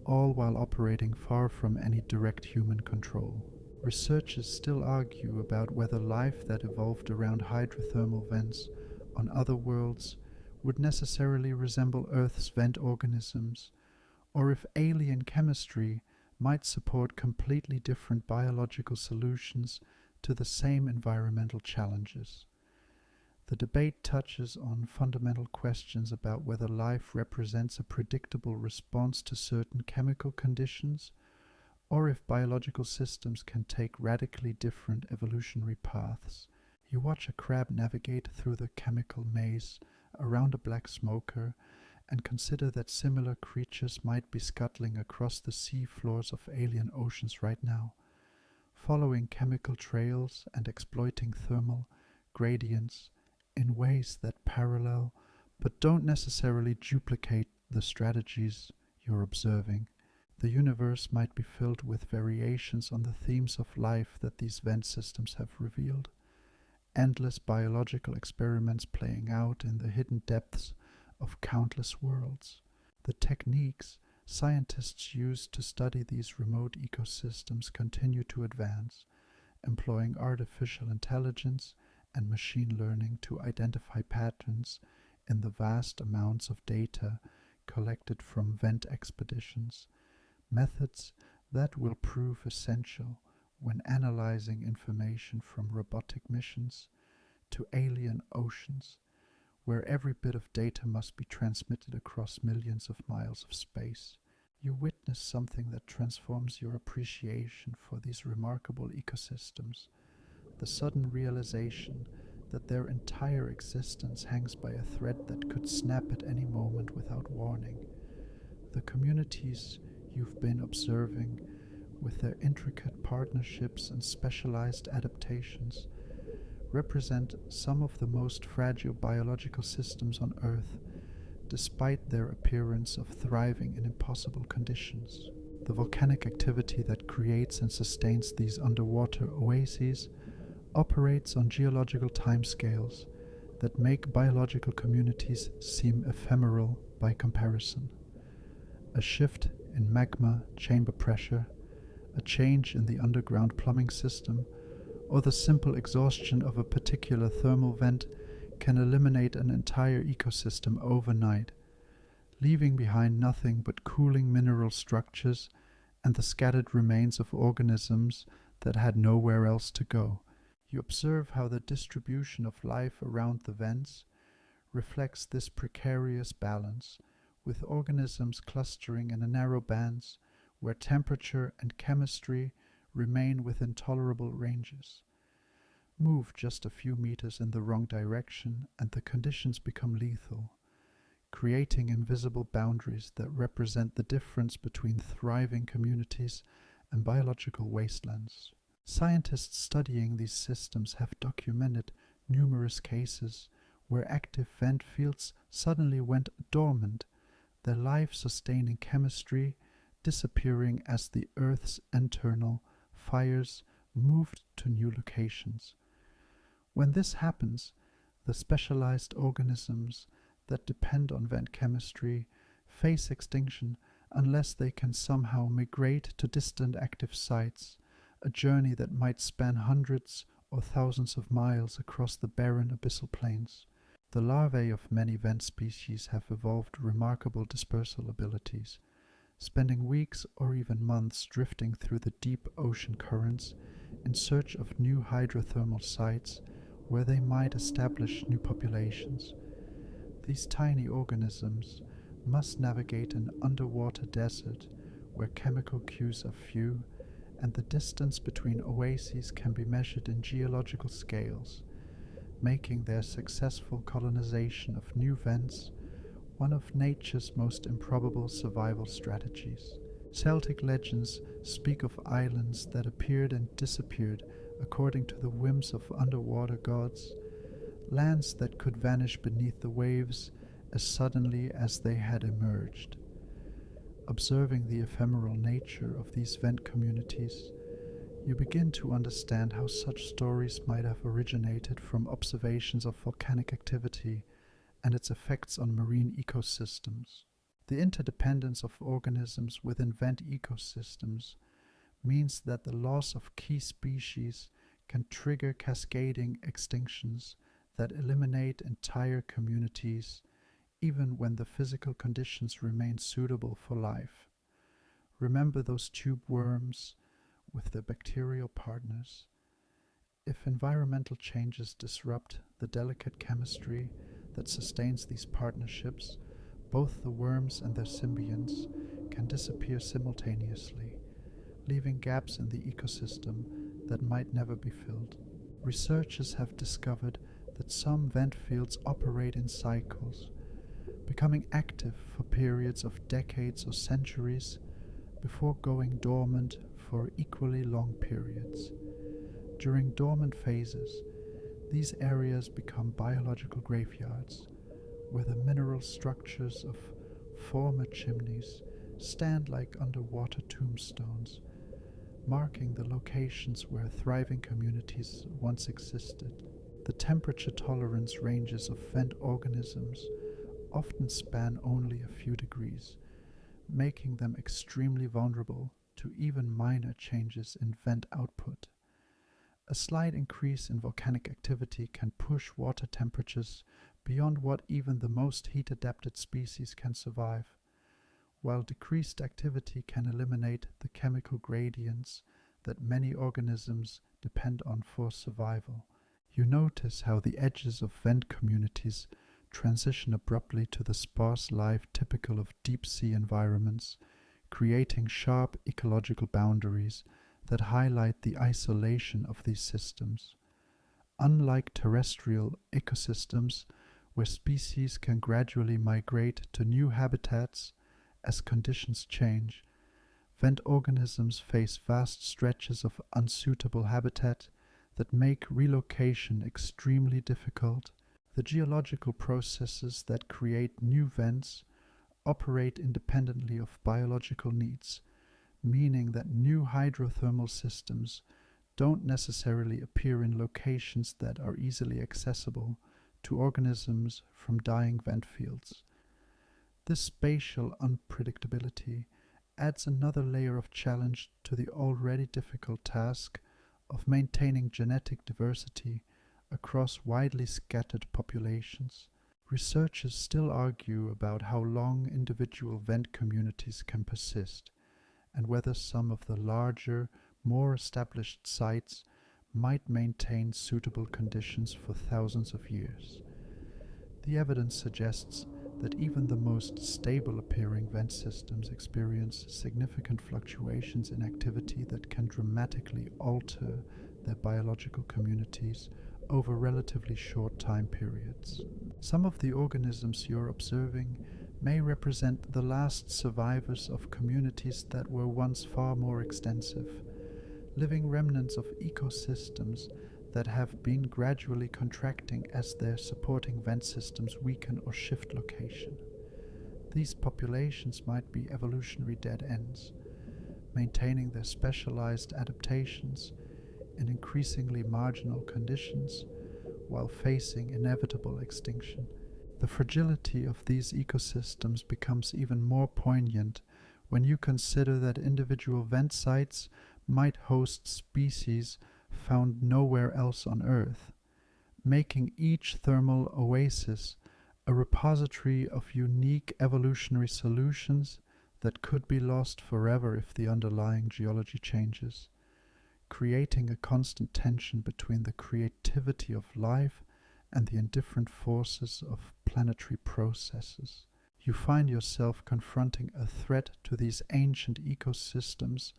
Speaker 1: all while operating far from any direct human control. Researchers still argue about whether life that evolved around hydrothermal vents on other worlds would necessarily resemble Earth's vent organisms, or if alien chemistry might support completely different biological solutions to the same environmental challenges. The debate touches on fundamental questions about whether life represents a predictable response to certain chemical conditions, or if biological systems can take radically different evolutionary paths. You watch a crab navigate through the chemical maze around a black smoker and consider that similar creatures might be scuttling across the sea floors of alien oceans right now, following chemical trails and exploiting thermal gradients in ways that parallel but don't necessarily duplicate the strategies you're observing. The universe might be filled with variations on the themes of life that these vent systems have revealed, endless biological experiments playing out in the hidden depths of countless worlds. The techniques scientists use to study these remote ecosystems continue to advance, employing artificial intelligence and machine learning to identify patterns in the vast amounts of data collected from vent expeditions, methods that will prove essential when analyzing information from robotic missions to alien oceans, where every bit of data must be transmitted across millions of miles of space. You witness something that transforms your appreciation for these remarkable ecosystems, the sudden realization that their entire existence hangs by a thread that could snap at any moment without warning. The communities you've been observing, with their intricate partnerships and specialized adaptations, represent some of the most fragile biological systems on Earth, despite their appearance of thriving in impossible conditions. The volcanic activity that creates and sustains these underwater oases operates on geological timescales that make biological communities seem ephemeral by comparison. A shift in magma chamber pressure, a change in the underground plumbing system, or the simple exhaustion of a particular thermal vent can eliminate an entire ecosystem overnight, leaving behind nothing but cooling mineral structures and the scattered remains of organisms that had nowhere else to go. You observe how the distribution of life around the vents reflects this precarious balance, with organisms clustering in narrow bands where temperature and chemistry remain within tolerable ranges. Move just a few meters in the wrong direction and the conditions become lethal, creating invisible boundaries that represent the difference between thriving communities and biological wastelands. Scientists studying these systems have documented numerous cases where active vent fields suddenly went dormant, their life-sustaining chemistry disappearing as the Earth's internal fires moved to new locations. When this happens, the specialized organisms that depend on vent chemistry face extinction unless they can somehow migrate to distant active sites, a journey that might span hundreds or thousands of miles across the barren abyssal plains. The larvae of many vent species have evolved remarkable dispersal abilities, spending weeks or even months drifting through the deep ocean currents in search of new hydrothermal sites where they might establish new populations. These tiny organisms must navigate an underwater desert where chemical cues are few and the distance between oases can be measured in geological scales, making their successful colonization of new vents one of nature's most improbable survival strategies. Celtic legends speak of islands that appeared and disappeared according to the whims of underwater gods, lands that could vanish beneath the waves as suddenly as they had emerged. Observing the ephemeral nature of these vent communities, you begin to understand how such stories might have originated from observations of volcanic activity and its effects on marine ecosystems. The interdependence of organisms within vent ecosystems means that the loss of key species can trigger cascading extinctions that eliminate entire communities even when the physical conditions remain suitable for life. Remember those tube worms with their bacterial partners. If environmental changes disrupt the delicate chemistry that sustains these partnerships, both the worms and their symbionts can disappear simultaneously, leaving gaps in the ecosystem that might never be filled. Researchers have discovered that some vent fields operate in cycles, becoming active for periods of decades or centuries before going dormant for equally long periods. During dormant phases, these areas become biological graveyards, where the mineral structures of former chimneys stand like underwater tombstones, marking the locations where thriving communities once existed. The temperature tolerance ranges of vent organisms often span only a few degrees, making them extremely vulnerable to even minor changes in vent output. A slight increase in volcanic activity can push water temperatures beyond what even the most heat-adapted species can survive, while decreased activity can eliminate the chemical gradients that many organisms depend on for survival. You notice how the edges of vent communities transition abruptly to the sparse life typical of deep-sea environments, creating sharp ecological boundaries that highlight the isolation of these systems. Unlike terrestrial ecosystems, where species can gradually migrate to new habitats as conditions change, vent organisms face vast stretches of unsuitable habitat that make relocation extremely difficult. The geological processes that create new vents operate independently of biological needs, meaning that new hydrothermal systems don't necessarily appear in locations that are easily accessible to organisms from dying vent fields. This spatial unpredictability adds another layer of challenge to the already difficult task of maintaining genetic diversity across widely scattered populations. Researchers still argue about how long individual vent communities can persist, and whether some of the larger, more established sites might maintain suitable conditions for thousands of years. The evidence suggests that even the most stable appearing vent systems experience significant fluctuations in activity that can dramatically alter their biological communities over relatively short time periods. Some of the organisms you're observing may represent the last survivors of communities that were once far more extensive, living remnants of ecosystems that have been gradually contracting as their supporting vent systems weaken or shift location. These populations might be evolutionary dead ends, maintaining their specialized adaptations in increasingly marginal conditions while facing inevitable extinction. The fragility of these ecosystems becomes even more poignant when you consider that individual vent sites might host species found nowhere else on Earth, making each thermal oasis a repository of unique evolutionary solutions that could be lost forever if the underlying geology changes, creating a constant tension between the creativity of life and the indifferent forces of planetary processes. You find yourself confronting a threat to these ancient ecosystems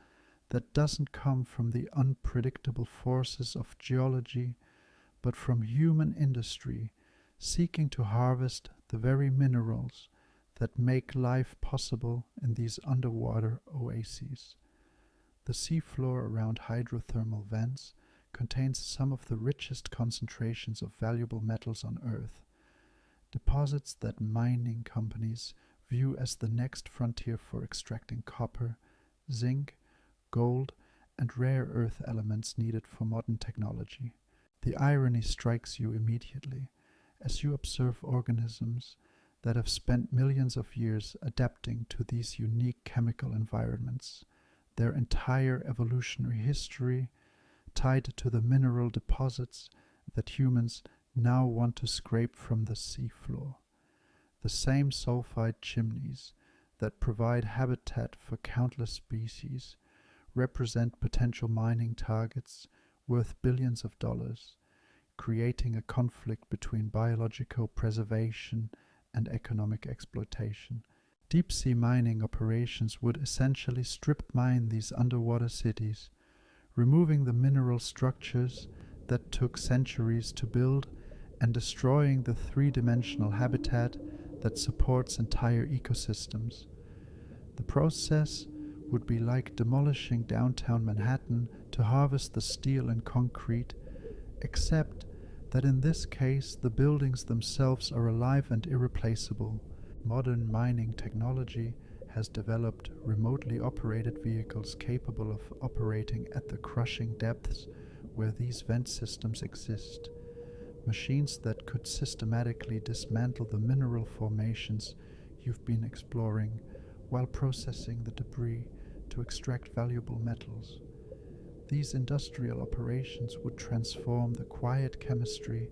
Speaker 1: that doesn't come from the unpredictable forces of geology, but from human industry seeking to harvest the very minerals that make life possible in these underwater oases. The seafloor around hydrothermal vents contains some of the richest concentrations of valuable metals on Earth, deposits that mining companies view as the next frontier for extracting copper, zinc, gold, and rare earth elements needed for modern technology. The irony strikes you immediately as you observe organisms that have spent millions of years adapting to these unique chemical environments, their entire evolutionary history tied to the mineral deposits that humans now want to scrape from the seafloor. The same sulfide chimneys that provide habitat for countless species represent potential mining targets worth billions of dollars, creating a conflict between biological preservation and economic exploitation. Deep-sea mining operations would essentially strip mine these underwater cities, removing the mineral structures that took centuries to build and destroying the three-dimensional habitat that supports entire ecosystems. The process would be like demolishing downtown Manhattan to harvest the steel and concrete, except that in this case the buildings themselves are alive and irreplaceable. Modern mining technology has developed remotely operated vehicles capable of operating at the crushing depths where these vent systems exist, machines that could systematically dismantle the mineral formations you've been exploring while processing the debris to extract valuable metals. These industrial operations would transform the quiet chemistry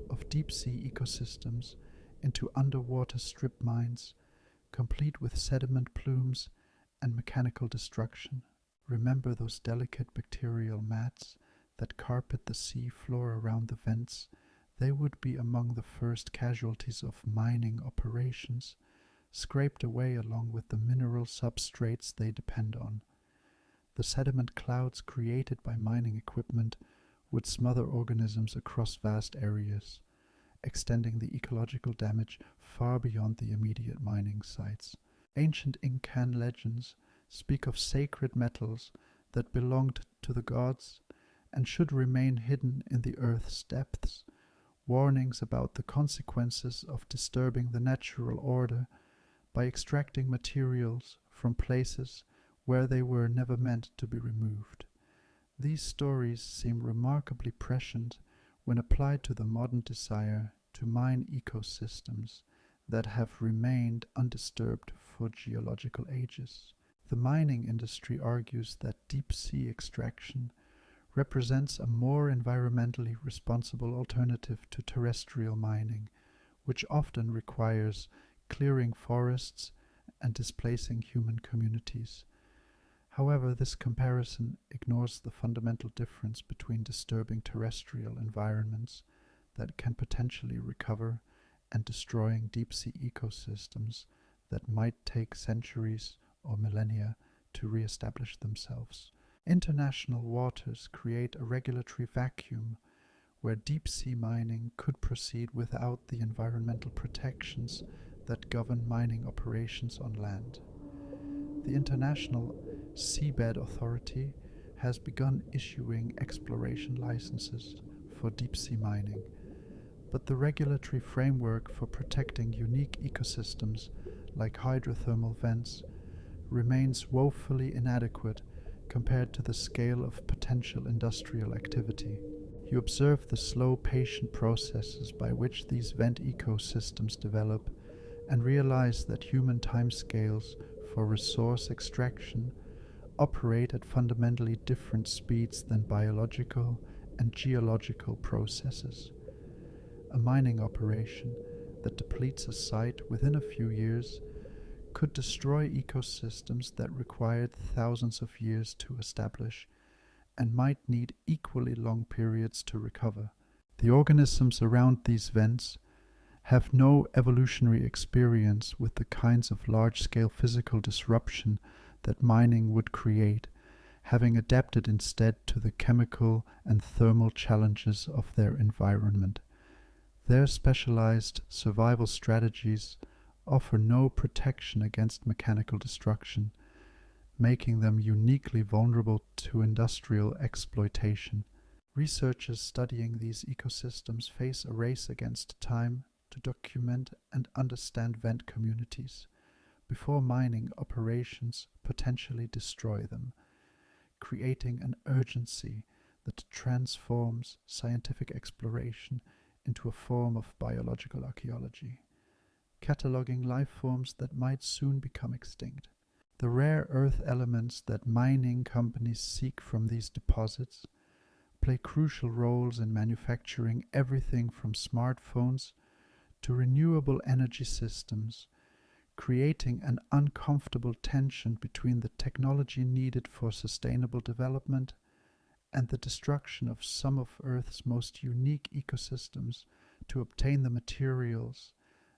Speaker 1: of deep-sea ecosystems into underwater strip mines, complete with sediment plumes and mechanical destruction. Remember those delicate bacterial mats that carpet the sea floor around the vents? They would be among the first casualties of mining operations, scraped away along with the mineral substrates they depend on. The sediment clouds created by mining equipment would smother organisms across vast areas, extending the ecological damage far beyond the immediate mining sites. Ancient Incan legends speak of sacred metals that belonged to the gods and should remain hidden in the earth's depths, warnings about the consequences of disturbing the natural order by extracting materials from places where they were never meant to be removed. These stories seem remarkably prescient when applied to the modern desire to mine ecosystems that have remained undisturbed for geological ages. The mining industry argues that deep-sea extraction represents a more environmentally responsible alternative to terrestrial mining, which often requires clearing forests and displacing human communities. However, this comparison ignores the fundamental difference between disturbing terrestrial environments that can potentially recover and destroying deep-sea ecosystems that might take centuries or millennia to re-establish themselves. International waters create a regulatory vacuum where deep-sea mining could proceed without the environmental protections that govern mining operations on land. The International Seabed Authority has begun issuing exploration licenses for deep-sea mining, but the regulatory framework for protecting unique ecosystems like hydrothermal vents remains woefully inadequate compared to the scale of potential industrial activity. You observe the slow, patient processes by which these vent ecosystems develop and realize that human timescales for resource extraction operate at fundamentally different speeds than biological and geological processes. A mining operation that depletes a site within a few years could destroy ecosystems that required thousands of years to establish and might need equally long periods to recover. The organisms around these vents have no evolutionary experience with the kinds of large-scale physical disruption that mining would create, having adapted instead to the chemical and thermal challenges of their environment. Their specialized survival strategies offer no protection against mechanical destruction, making them uniquely vulnerable to industrial exploitation. Researchers studying these ecosystems face a race against time to document and understand vent communities before mining operations potentially destroy them, creating an urgency that transforms scientific exploration into a form of biological archaeology, cataloging life forms that might soon become extinct. The rare earth elements that mining companies seek from these deposits play crucial roles in manufacturing everything from smartphones to renewable energy systems, creating an uncomfortable tension between the technology needed for sustainable development and the destruction of some of Earth's most unique ecosystems to obtain the materials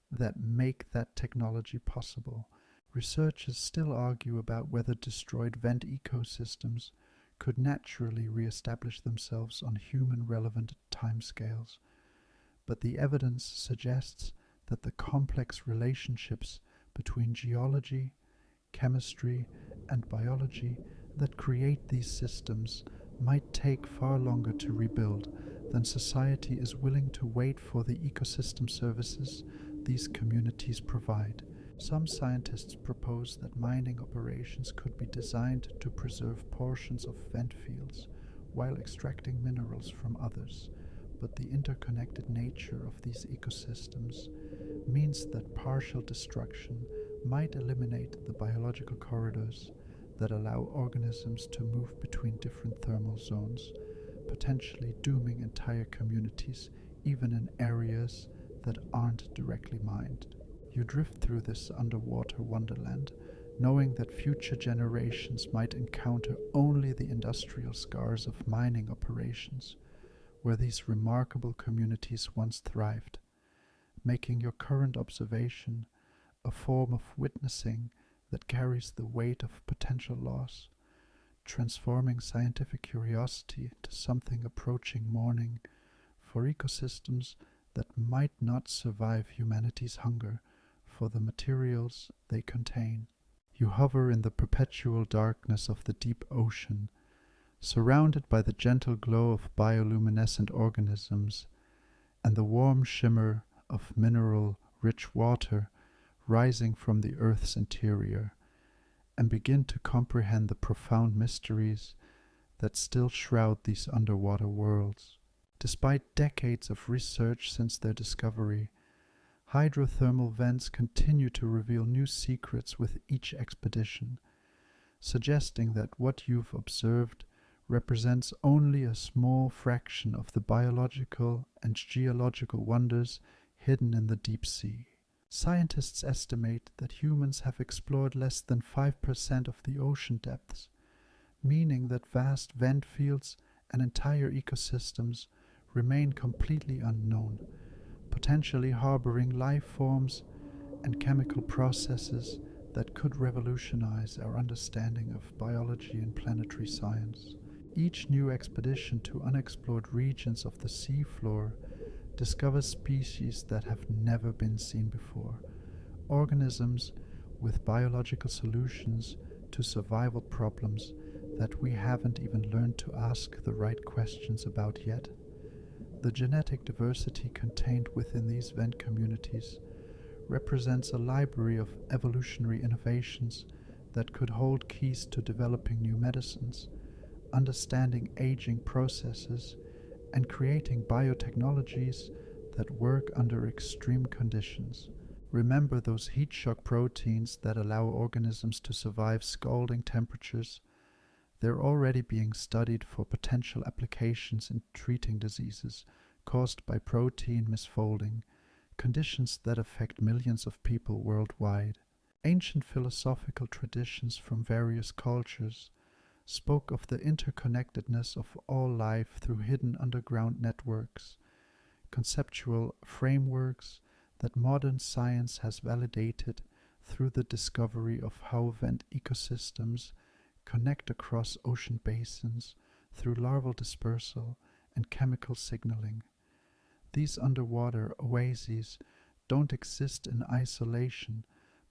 Speaker 1: that make that technology possible. Researchers still argue about whether destroyed vent ecosystems could naturally re-establish themselves on human-relevant timescales, but the evidence suggests that the complex relationships between geology, chemistry, and biology that create these systems might take far longer to rebuild than society is willing to wait for the ecosystem services these communities provide. Some scientists propose that mining operations could be designed to preserve portions of vent fields while extracting minerals from others, but the interconnected nature of these ecosystems means that partial destruction might eliminate the biological corridors that allow organisms to move between different thermal zones, potentially dooming entire communities even in areas that aren't directly mined. You drift through this underwater wonderland, knowing that future generations might encounter only the industrial scars of mining operations, where these remarkable communities once thrived, making your current observation a form of witnessing that carries the weight of potential loss, transforming scientific curiosity to something approaching mourning for ecosystems that might not survive humanity's hunger for the materials they contain. You hover in the perpetual darkness of the deep ocean, surrounded by the gentle glow of bioluminescent organisms and the warm shimmer of mineral-rich water rising from the Earth's interior, and begin to comprehend the profound mysteries that still shroud these underwater worlds. Despite decades of research since their discovery, hydrothermal vents continue to reveal new secrets with each expedition, suggesting that what you've observed represents only a small fraction of the biological and geological wonders hidden in the deep sea. Scientists estimate that humans have explored less than 5% of the ocean depths, meaning that vast vent fields and entire ecosystems remain completely unknown, potentially harboring life forms and chemical processes that could revolutionize our understanding of biology and planetary science. Each new expedition to unexplored regions of the seafloor discovers species that have never been seen before, organisms with biological solutions to survival problems that we haven't even learned to ask the right questions about yet. The genetic diversity contained within these vent communities represents a library of evolutionary innovations that could hold keys to developing new medicines, understanding aging processes, and creating biotechnologies that work under extreme conditions. Remember those heat shock proteins that allow organisms to survive scalding temperatures? They're already being studied for potential applications in treating diseases caused by protein misfolding, conditions that affect millions of people worldwide. Ancient philosophical traditions from various cultures spoke of the interconnectedness of all life through hidden underground networks, conceptual frameworks that modern science has validated through the discovery of how vent ecosystems connect across ocean basins through larval dispersal and chemical signaling. These underwater oases don't exist in isolation,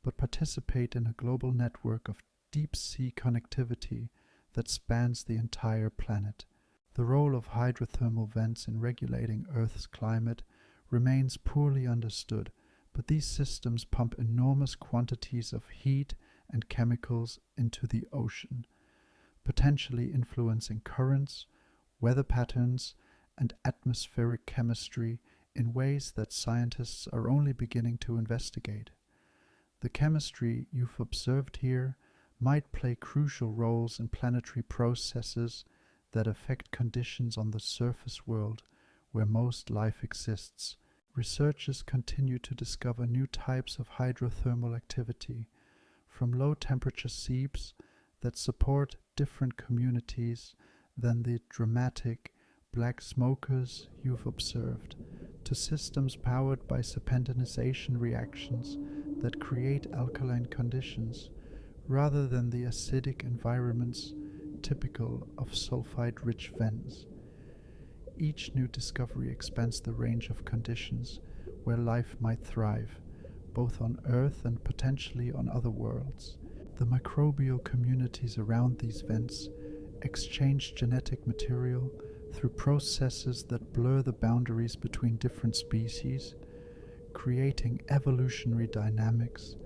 Speaker 1: but participate in a global network of deep-sea connectivity that spans the entire planet. The role of hydrothermal vents in regulating Earth's climate remains poorly understood, but these systems pump enormous quantities of heat and chemicals into the ocean, potentially influencing currents, weather patterns, and atmospheric chemistry in ways that scientists are only beginning to investigate. The chemistry you've observed here might play crucial roles in planetary processes that affect conditions on the surface world where most life exists. Researchers continue to discover new types of hydrothermal activity, from low-temperature seeps that support different communities than the dramatic black smokers you've observed, to systems powered by serpentinization reactions that create alkaline conditions, rather than the acidic environments typical of sulfide-rich vents. Each new discovery expands the range of conditions where life might thrive, both on Earth and potentially on other worlds. The microbial communities around these vents exchange genetic material through processes that blur the boundaries between different species, creating evolutionary dynamics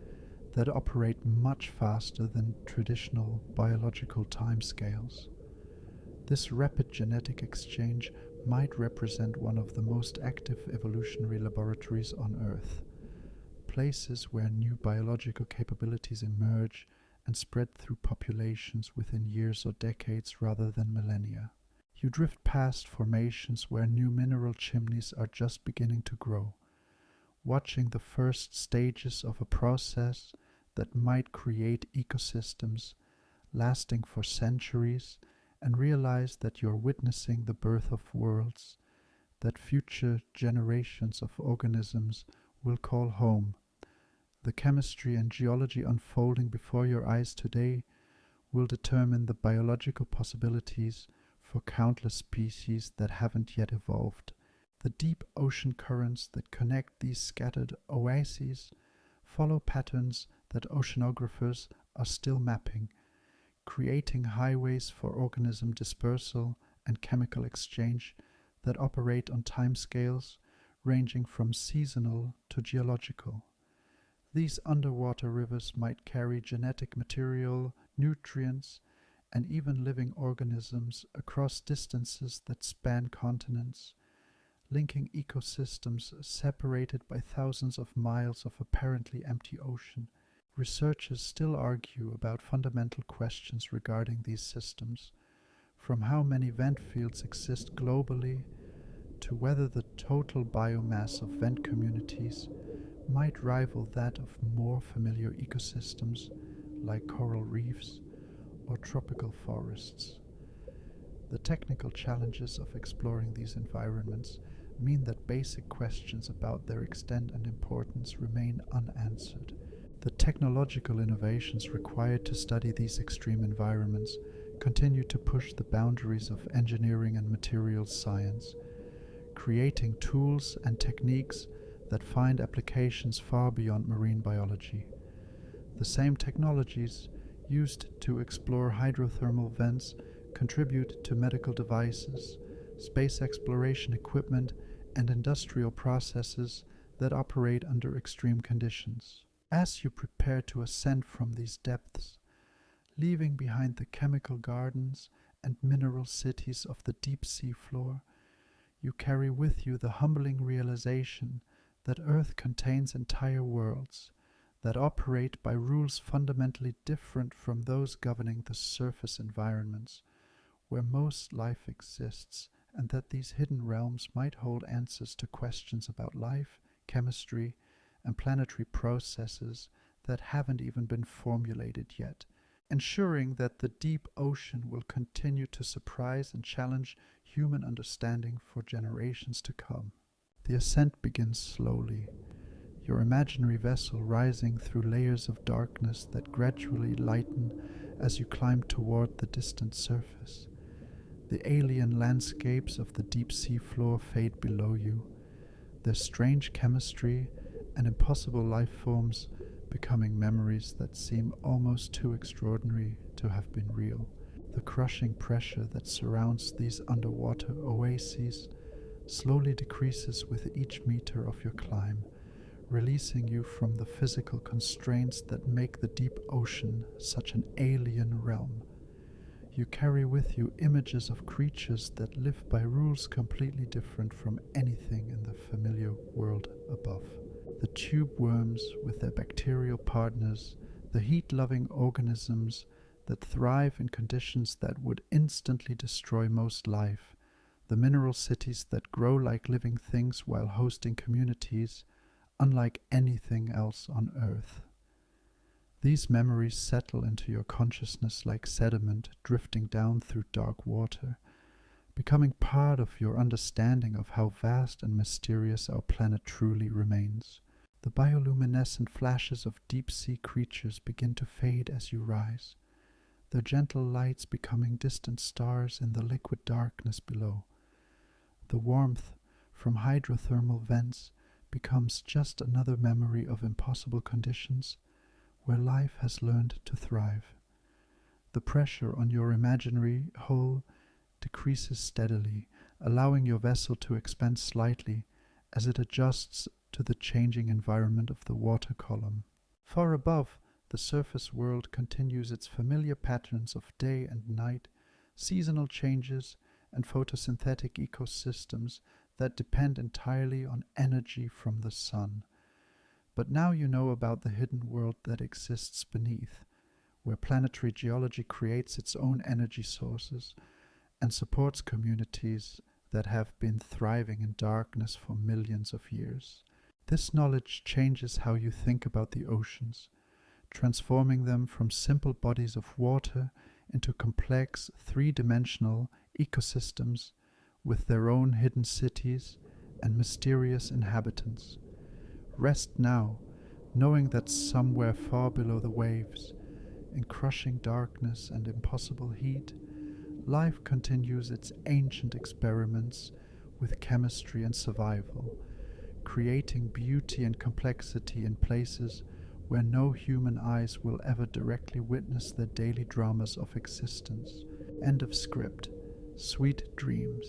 Speaker 1: that operate much faster than traditional biological timescales. This rapid genetic exchange might represent one of the most active evolutionary laboratories on Earth, places where new biological capabilities emerge and spread through populations within years or decades rather than millennia. You drift past formations where new mineral chimneys are just beginning to grow, watching the first stages of a process that might create ecosystems lasting for centuries, and realize that you're witnessing the birth of worlds that future generations of organisms will call home. The chemistry and geology unfolding before your eyes today will determine the biological possibilities for countless species that haven't yet evolved. The deep ocean currents that connect these scattered oases follow patterns that oceanographers are still mapping, creating highways for organism dispersal and chemical exchange that operate on timescales ranging from seasonal to geological. These underwater rivers might carry genetic material, nutrients, and even living organisms across distances that span continents, linking ecosystems separated by thousands of miles of apparently empty ocean. Researchers still argue about fundamental questions regarding these systems, from how many vent fields exist globally to whether the total biomass of vent communities might rival that of more familiar ecosystems like coral reefs or tropical forests. The technical challenges of exploring these environments mean that basic questions about their extent and importance remain unanswered. The technological innovations required to study these extreme environments continue to push the boundaries of engineering and materials science, creating tools and techniques that find applications far beyond marine biology. The same technologies used to explore hydrothermal vents contribute to medical devices, space exploration equipment, and industrial processes that operate under extreme conditions. As you prepare to ascend from these depths, leaving behind the chemical gardens and mineral cities of the deep sea floor, you carry with you the humbling realization that Earth contains entire worlds that operate by rules fundamentally different from those governing the surface environments where most life exists, and that these hidden realms might hold answers to questions about life, chemistry, and planetary processes that haven't even been formulated yet, ensuring that the deep ocean will continue to surprise and challenge human understanding for generations to come. The ascent begins slowly, your imaginary vessel rising through layers of darkness that gradually lighten as you climb toward the distant surface. The alien landscapes of the deep sea floor fade below you, their strange chemistry and impossible life forms becoming memories that seem almost too extraordinary to have been real. The crushing pressure that surrounds these underwater oases slowly decreases with each meter of your climb, releasing you from the physical constraints that make the deep ocean such an alien realm. You carry with you images of creatures that live by rules completely different from anything in the familiar world above. The tube worms with their bacterial partners, the heat-loving organisms that thrive in conditions that would instantly destroy most life, the mineral cities that grow like living things while hosting communities unlike anything else on Earth. These memories settle into your consciousness like sediment drifting down through dark water, becoming part of your understanding of how vast and mysterious our planet truly remains. The bioluminescent flashes of deep-sea creatures begin to fade as you rise, their gentle lights becoming distant stars in the liquid darkness below. The warmth from hydrothermal vents becomes just another memory of impossible conditions where life has learned to thrive. The pressure on your imaginary hull decreases steadily, allowing your vessel to expand slightly as it adjusts to the changing environment of the water column. Far above, the surface world continues its familiar patterns of day and night, seasonal changes, and photosynthetic ecosystems that depend entirely on energy from the sun. But now you know about the hidden world that exists beneath, where planetary geology creates its own energy sources and supports communities that have been thriving in darkness for millions of years. This knowledge changes how you think about the oceans, transforming them from simple bodies of water into complex, three-dimensional ecosystems with their own hidden cities and mysterious inhabitants. Rest now, knowing that somewhere far below the waves, in crushing darkness and impossible heat, life continues its ancient experiments with chemistry and survival, creating beauty and complexity in places where no human eyes will ever directly witness the daily dramas of existence. End of script. Sweet dreams.